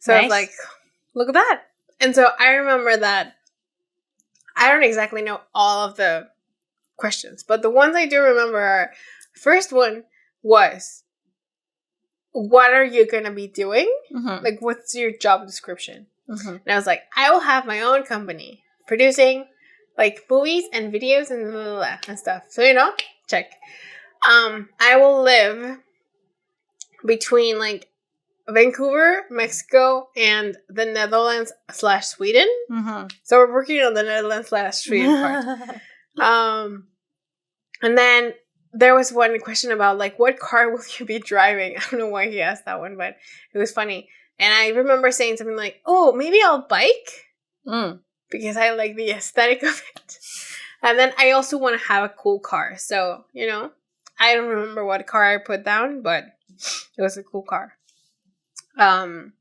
I was like, look at that. And so I remember that I don't exactly know all of the questions, but the ones I do remember are, first one was, what are you going to be doing? Like, what's your job description? And I was like, I will have my own company producing, like, movies and videos and blah, blah, blah, and stuff. So, check. I will live between, like, Vancouver, Mexico, and the Netherlands/Sweden. So we're working on the Netherlands/Sweden part. And then there was one question about, like, what car will you be driving? I don't know why he asked that one, but it was funny. And I remember saying something like, oh, maybe I'll bike. Because I like the aesthetic of it. And then I also want to have a cool car. So, I don't remember what car I put down, but it was a cool car. And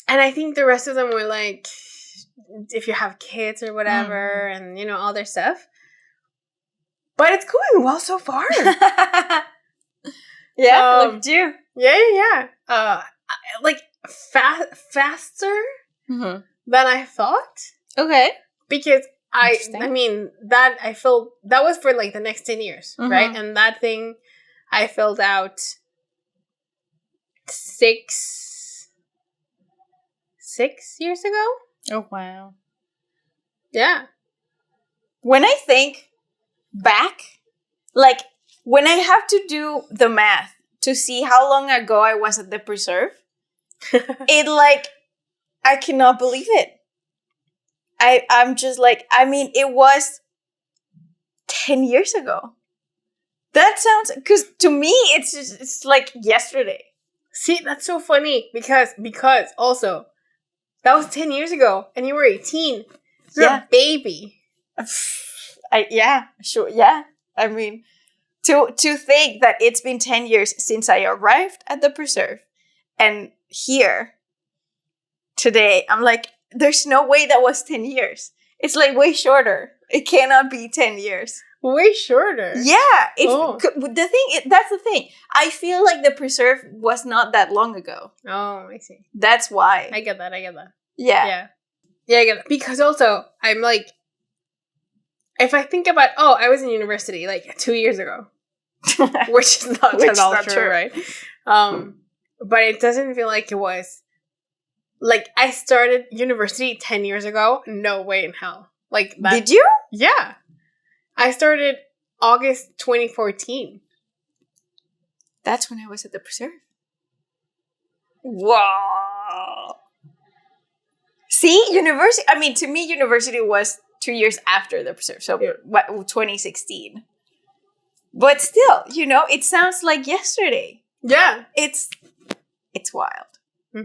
I think the rest of them were like, if you have kids or whatever, and all their stuff. But it's going well so far. Yeah, look at you. Yeah. Like faster than I thought. Okay. Because I mean that I filled that was for like the next 10 years, right? And that thing I filled out 6 years ago. Oh, wow. Yeah. When I think back, like, when I have to do the math to see how long ago I was at the preserve, it, like, I cannot believe it. I'm just like, I mean, it was 10 years ago. That sounds, because to me, it's like yesterday. See, that's so funny because also that was 10 years ago and you were 18. You're a baby. Yeah, sure. Yeah. I mean, to think that it's been 10 years since I arrived at the preserve and here today, I'm like, there's no way that was 10 years. It's like way shorter. It cannot be 10 years. Way shorter. Yeah. That's the thing. I feel like the preserve was not that long ago. Oh, I see. That's why. I get that. Yeah. Yeah, I get it. Because also, I'm like, if I think about, I was in university like 2 years ago. Which is not at all true, right? But it doesn't feel like it was. Like, I started university 10 years ago. No way in hell. Like that. Did you? Yeah. I started August 2014. That's when I was at the preserve. Wow. See, university. I mean, to me, university was 2 years after the preserve. So, 2016. But still, it sounds like yesterday. Yeah. It's wild.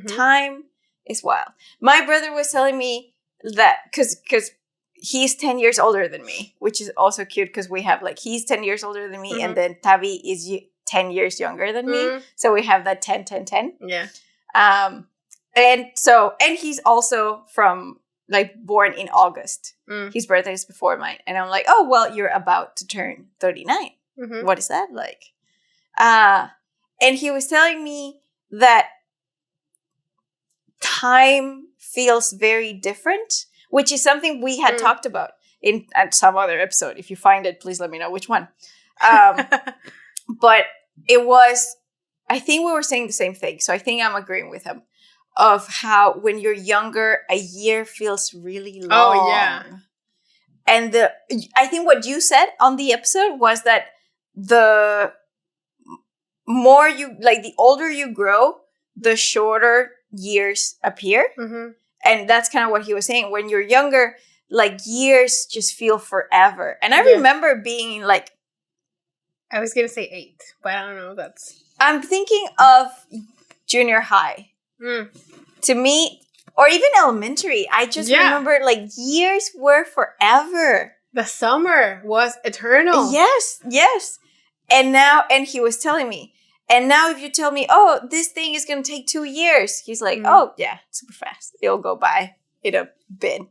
Time is wild. My brother was telling me that, because he's 10 years older than me, which is also cute because we have, like, he's 10 years older than me, and then Tavi is 10 years younger than me. So we have that 10, 10, 10. Yeah. And he's also from like born in August. His birthday is before mine. And I'm like, oh, well, you're about to turn 39. Mm-hmm. What is that like? And he was telling me that time feels very different, which is something we had talked about at some other episode. If you find it, please let me know which one. But it was, I think we were saying the same thing. So I think I'm agreeing with him of how when you're younger, a year feels really long. Oh, yeah. And I think what you said on the episode was that the more you, like the older you grow, the shorter years appear. Mm-hmm. And that's kind of what he was saying. When you're younger, like years just feel forever. And I remember being like, I was going to say 8, but I don't know. I'm thinking of junior high. To me, or even elementary, I just remember like years were forever. The summer was eternal. Yes. And he was telling me, and now if you tell me, oh, this thing is going to take 2 years, he's like, oh, yeah, super fast. It'll go by in a bit.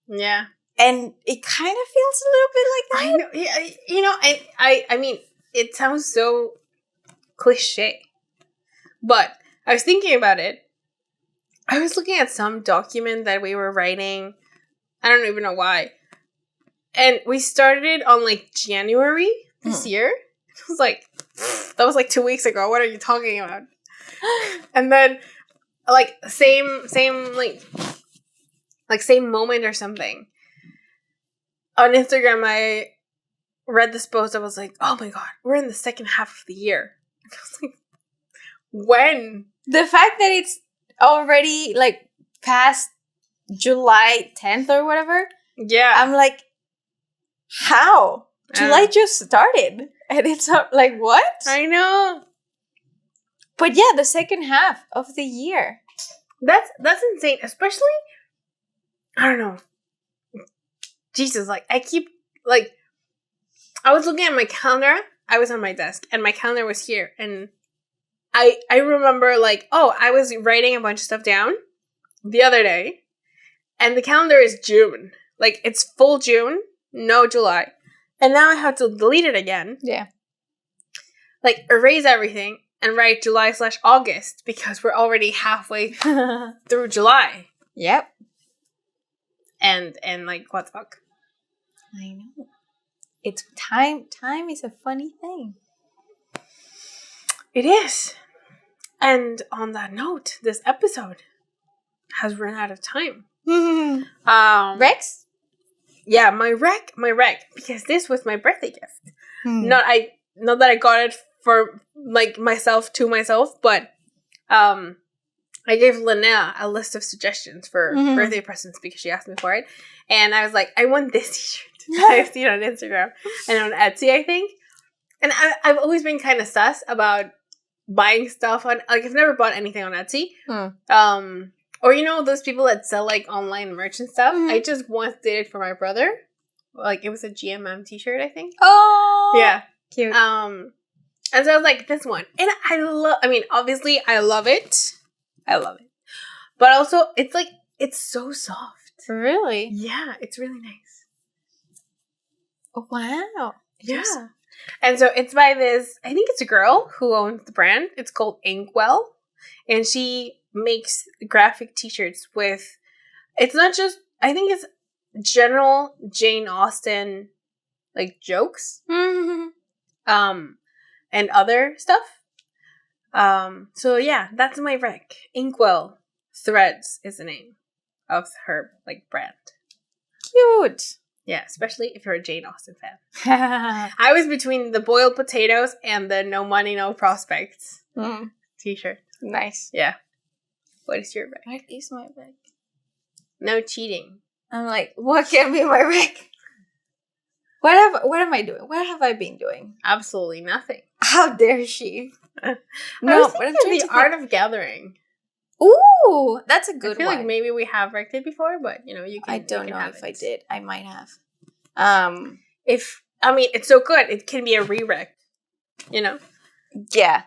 Yeah. And it kind of feels a little bit like that. I know. Yeah, you know, I mean, it sounds so cliche. But I was thinking about it. I was looking at some document that we were writing. I don't even know why. And we started it on like January this year. It was like, that was like 2 weeks ago. What are you talking about? And then like same moment or something. On Instagram, I read this post. I was like, oh my God, we're in the second half of the year. I was like, when? The fact that it's already like past July 10th or whatever. Yeah. I'm like, how? July just started. And it's like, what? I know. But yeah, the second half of the year. That's insane. Especially, I don't know. Jesus, like, I keep, like, I was looking at my calendar. I was on my desk, and my calendar was here. And I remember, like, oh, I was writing a bunch of stuff down the other day. And the calendar is June. Like, it's full June, no July. And now I have to delete it again. Yeah. Like, erase everything and write July/August because we're already halfway through July. Yep. And like, what the fuck? I know. It's time. Time is a funny thing. It is. And on that note, this episode has run out of time. Rex? Yeah, my rec, because this was my birthday gift. Not that I got it for like myself to myself, but I gave Linnea a list of suggestions for birthday presents because she asked me for it, and I was like, I want this t-shirt. I've seen it on Instagram and on Etsy, I think, and I've always been kind of sus about buying stuff on, like, I've never bought anything on Etsy. Or, you know, those people that sell, like, online merch and stuff. I just once did it for my brother. Like, it was a GMM t-shirt, I think. Oh! Yeah. Cute. And so I was like, this one. And obviously, I love it. But also, it's, like, it's so soft. Really? Yeah, it's really nice. Oh, wow. Yeah. And so it's by this, I think it's a girl who owns the brand. It's called Inkwell. And she makes graphic t-shirts with, it's not just, I think it's general Jane Austen, like, jokes. And other stuff. So yeah, that's my rec. Inkwell Threads is the name of her, like, brand. Cute. Yeah, especially if you're a Jane Austen fan. I was between the boiled potatoes and the no money, no prospects t-shirt. Nice. Yeah. What is your rec? What is my rec? No cheating. I'm like, what can be my rec? What am I doing? What have I been doing? Absolutely nothing. How dare she? No, but I'm trying the art of gathering. Ooh, that's a good one. I feel like maybe we have recced it before, but you know, you can. I don't know if I did. I might have. It's so good. It can be a re-rec. You know. Yeah.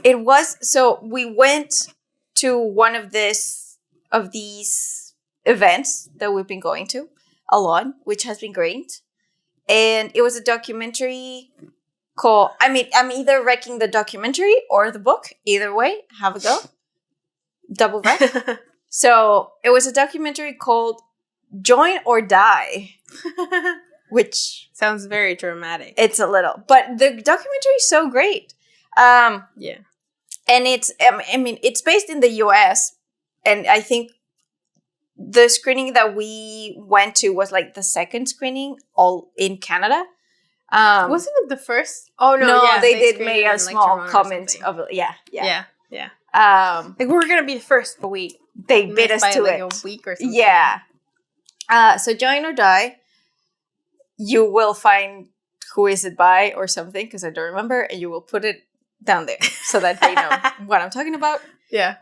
It was, so we went to one of this of these events that we've been going to a lot, which has been great. And it was a documentary called, I mean, I'm either wrecking the documentary or the book. Either way, have a go. Double wreck. So it was a documentary called Join or Die, which sounds very dramatic. It's a little, but the documentary is so great. Yeah. And it's, I mean, it's based in the US, and I think the screening that we went to was like the second screening all in Canada. Wasn't it the first? Oh no, yeah, they did make a small comment of it. Yeah. Like we were gonna be the first, but they bit us to like it. A week or something. Yeah. So Join or Die, you will find Who Is It By or something, because I don't remember, and you will put it down there so that they know what I'm talking about. Yeah.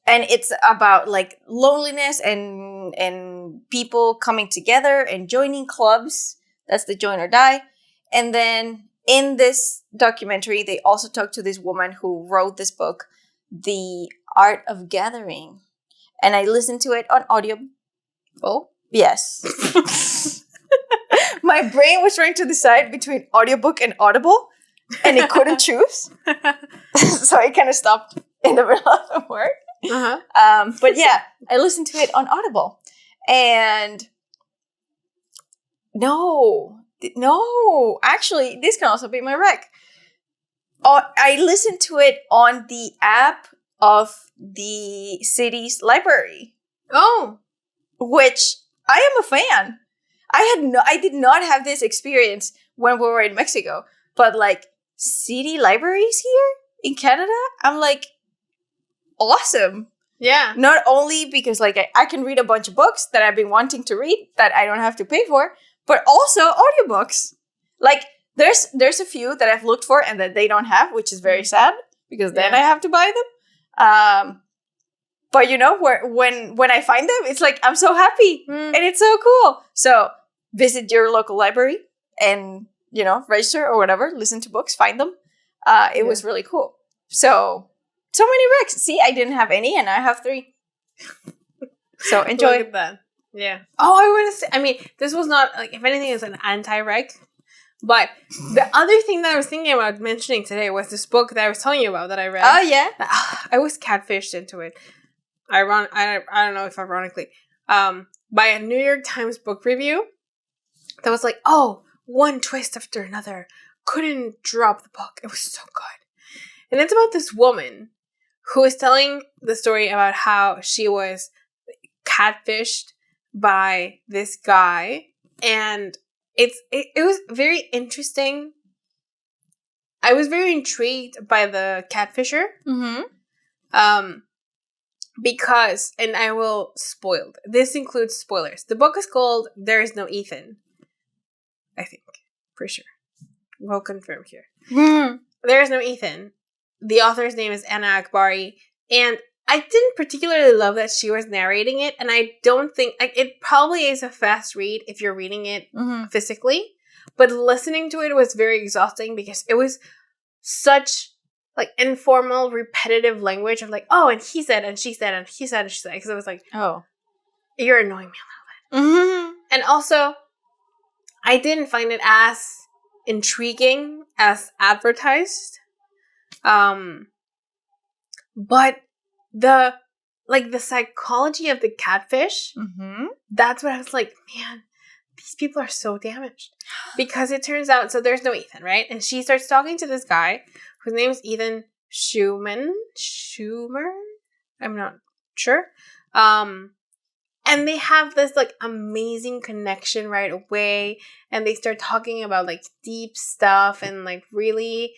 And it's about like loneliness and people coming together and joining clubs. That's the Join or Die. And then in this documentary, they also talked to this woman who wrote this book, The Art of Gathering. And I listened to it on audio. Oh? Yes. My brain was trying to decide between audiobook and Audible, and it couldn't choose. So I kind of stopped in the middle of the word. Uh-huh. But yeah, I listened to it on Audible. And no, actually, this can also be my rec. I listened to it on the app of the city's library. Oh. Which I am a fan. I did not have this experience when we were in Mexico, but like city libraries here in Canada, I'm like, awesome. Yeah. Not only because like I can read a bunch of books that I've been wanting to read that I don't have to pay for, but also audiobooks. Like there's a few that I've looked for and that they don't have, which is very sad because then I have to buy them. But you know, when I find them, it's like I'm so happy and it's so cool. So visit your local library and, you know, register or whatever, listen to books, find them. It was really cool. So many recs. See, I didn't have any and I have 3. So enjoy. Look at that. Yeah. Oh, I want to say, I mean, this was not, like, if anything, it's an anti-rec. But the other thing that I was thinking about mentioning today was this book that I was telling you about that I read. Oh, yeah? I was catfished into it. I don't know if ironically. By a New York Times book review that was like, oh, one twist after another. Couldn't drop the book. It was so good. And it's about this woman who is telling the story about how she was catfished by this guy. And it was very interesting. I was very intrigued by the catfisher. Mm-hmm. Because, and I will spoil. This includes spoilers. The book is called There Is No Ethan. I think. Pretty sure. We'll confirm here. There Is No Ethan. The author's name is Anna Akbari. And I didn't particularly love that she was narrating it. And I don't think, like, it probably is a fast read if you're reading it physically. But listening to it was very exhausting because it was such, like, informal, repetitive language of, like, oh, and he said, and she said, and he said, and she said. Because it was like, oh, you're annoying me a little bit. Mm-hmm. And also, I didn't find it as intriguing as advertised. But the psychology of the catfish, that's what I was like, man, these people are so damaged. Because it turns out, so there's no Ethan, right? And she starts talking to this guy whose name is Ethan Schumer? I'm not sure. And they have this, like, amazing connection right away. And they start talking about, like, deep stuff and, like, really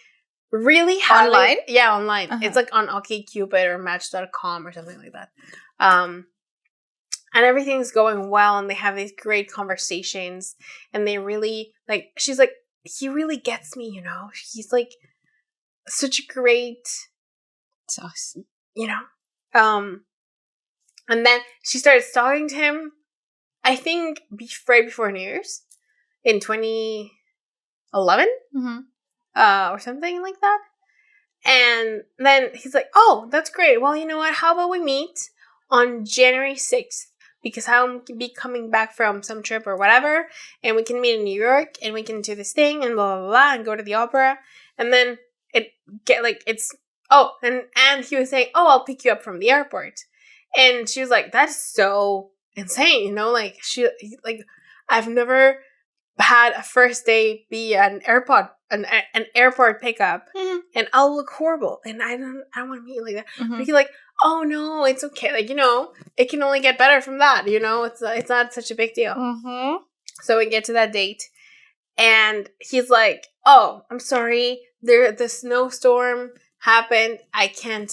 online? Yeah, online. It's, like, on OkCupid or Match.com or something like that. And everything's going well. And they have these great conversations. And they really, like, she's like, he really gets me, you know? He's, like, such a great... It's awesome. You know? And then she started talking to him, I think, right before New Year's in 2011 or something like that. And then he's like, oh, that's great. Well, you know what? How about we meet on January 6th? Because I'll be coming back from some trip or whatever. And we can meet in New York. And we can do this thing and blah, blah, blah. And go to the opera. And then and he was saying, oh, I'll pick you up from the airport. And she was like, that's so insane. You know, like, I've never had a first date be an airport pickup, and I'll look horrible, and I don't want to meet you like that. But he's like, oh no, it's okay, like, you know, it can only get better from that, you know, it's not such a big deal. So we get to that date, and he's like, oh, I'm sorry, the snowstorm happened, I can't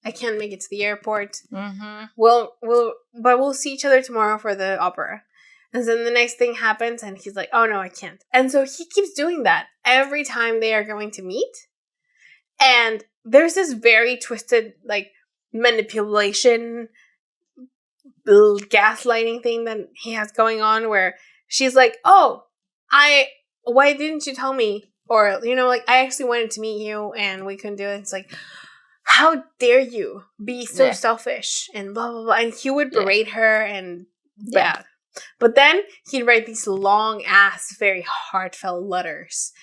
make it to the airport. We'll see each other tomorrow for the opera. And then the next thing happens, and he's like, oh, no, I can't. And so he keeps doing that every time they are going to meet. And there's this very twisted, like, manipulation, gaslighting thing that he has going on where she's like, oh, why didn't you tell me? Or, you know, like, I actually wanted to meet you, and we couldn't do it. It's like, how dare you be so selfish, and blah, blah, blah. And he would berate her, and bad. But then he'd write these long-ass, very heartfelt letters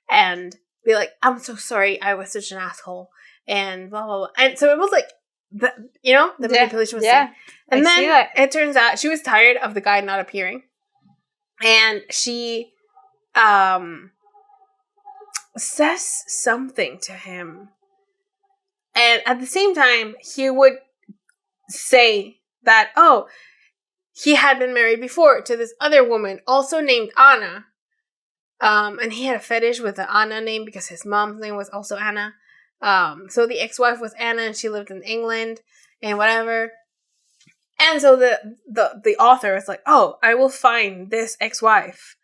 and be like, I'm so sorry I was such an asshole, and blah, blah, blah. And so it was like, the manipulation was there. And then it turns out she was tired of the guy not appearing. And she says something to him. And at the same time, he would say that, oh, he had been married before to this other woman, also named Anna. And he had a fetish with the Anna name because his mom's name was also Anna. So the ex-wife was Anna, and she lived in England and whatever. And so the author was like, oh, I will find this ex-wife.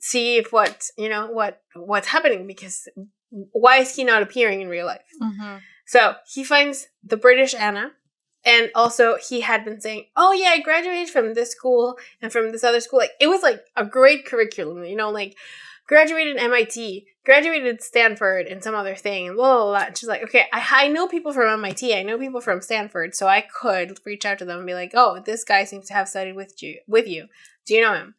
See if what's happening, because why is he not appearing in real life? So he finds the British Anna. And also, he had been saying, oh, yeah, I graduated from this school and from this other school. Like, it was, like, a great curriculum, you know, like, graduated MIT, graduated Stanford, and some other thing, and blah, blah, blah. And she's like, okay, I know people from MIT, I know people from Stanford, so I could reach out to them and be like, oh, this guy seems to have studied with you. Do you know him?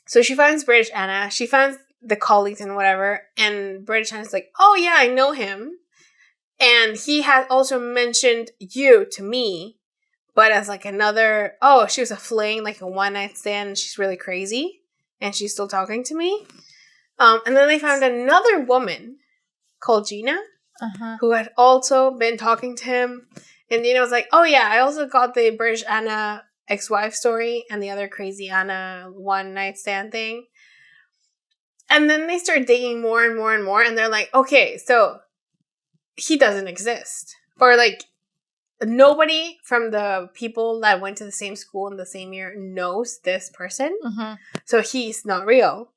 So she finds British Anna, she finds the colleagues and whatever, and British Anna's like, oh, yeah, I know him. And he had also mentioned you to me, but as like another, oh, she was a fling, like a one-night stand, and she's really crazy, and she's still talking to me. And then they found another woman called Gina, who had also been talking to him. And Gina was like, oh yeah, I also got the British Anna ex-wife story and the other crazy Anna one-night stand thing. And then they start digging more and more and more, and they're like, okay, so he doesn't exist. Or, like, nobody from the people that went to the same school in the same year knows this person. So he's not real.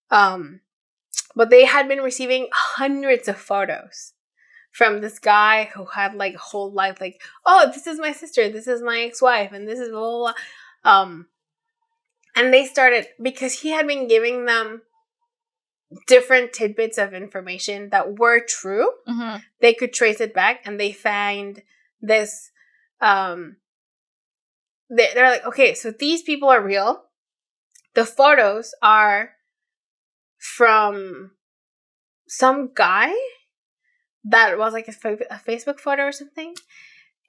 But they had been receiving hundreds of photos from this guy who had, like, a whole life, like, oh, this is my sister, this is my ex-wife, and this is blah, blah, blah. And they started, because he had been giving them different tidbits of information that were true. They could trace it back, and they find this, they're like, okay, so these people are real. The photos are from some guy that was like a Facebook photo or something,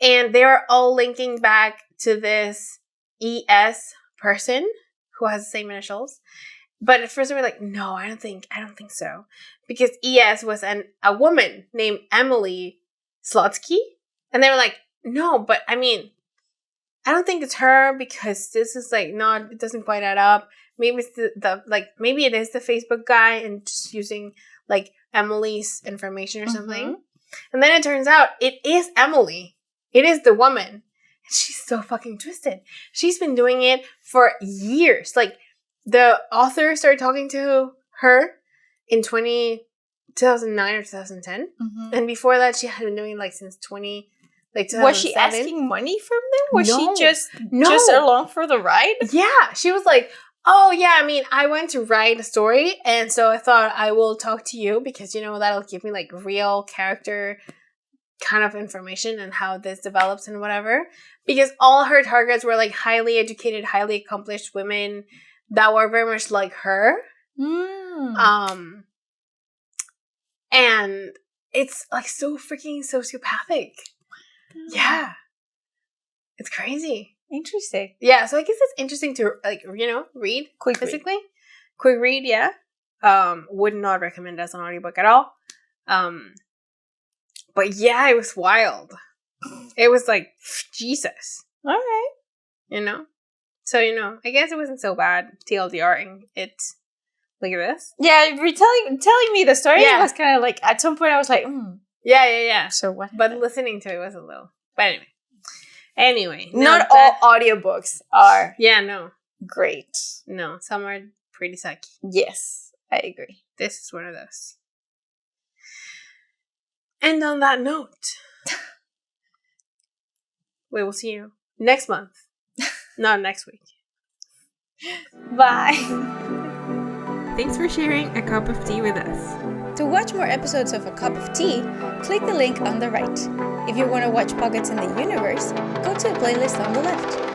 and they are all linking back to this ES person who has the same initials. But at first we were like, no, I don't think so. Because ES was a woman named Emily Slotsky. And they were like, no, but I mean, I don't think it's her, because this is like not, it doesn't quite add up. Maybe it's maybe it is the Facebook guy and just using like Emily's information or something. And then it turns out it is Emily. It is the woman. And she's so fucking twisted. She's been doing it for years. Like, the author started talking to her in 2009 or 2010. And before that, she had been doing like since 2007. Was she asking money from them? Was she just along for the ride? Yeah. She was like, Oh, yeah. I mean, I went to write a story, and so I thought I will talk to you because, that'll give me, like, real character kind of information and how this develops and whatever. Because all her targets were, like, highly educated, highly accomplished women that were very much like her. And it's, like, so freaking sociopathic. Yeah. It's crazy. Interesting. Yeah, so I guess it's interesting to, like, read physically. Quick read, yeah. Would not recommend as an audiobook at all. But yeah, it was wild. It was like, Jesus. All right. So, I guess it wasn't so bad TLDRing it. Look at this. Yeah, telling me the story was kind of like, at some point I was like, Yeah. So what? But listening to it was a little. But anyway. Not all audiobooks are great. No, some are pretty sucky. Yes, I agree. This is one of those. And on that note, we will see you next month. Not next week. Bye. Thanks for sharing a cup of tea with us. To watch more episodes of A Cup of Tea, click the link on the right. If you want to watch Pockets in the Universe, go to the playlist on the left.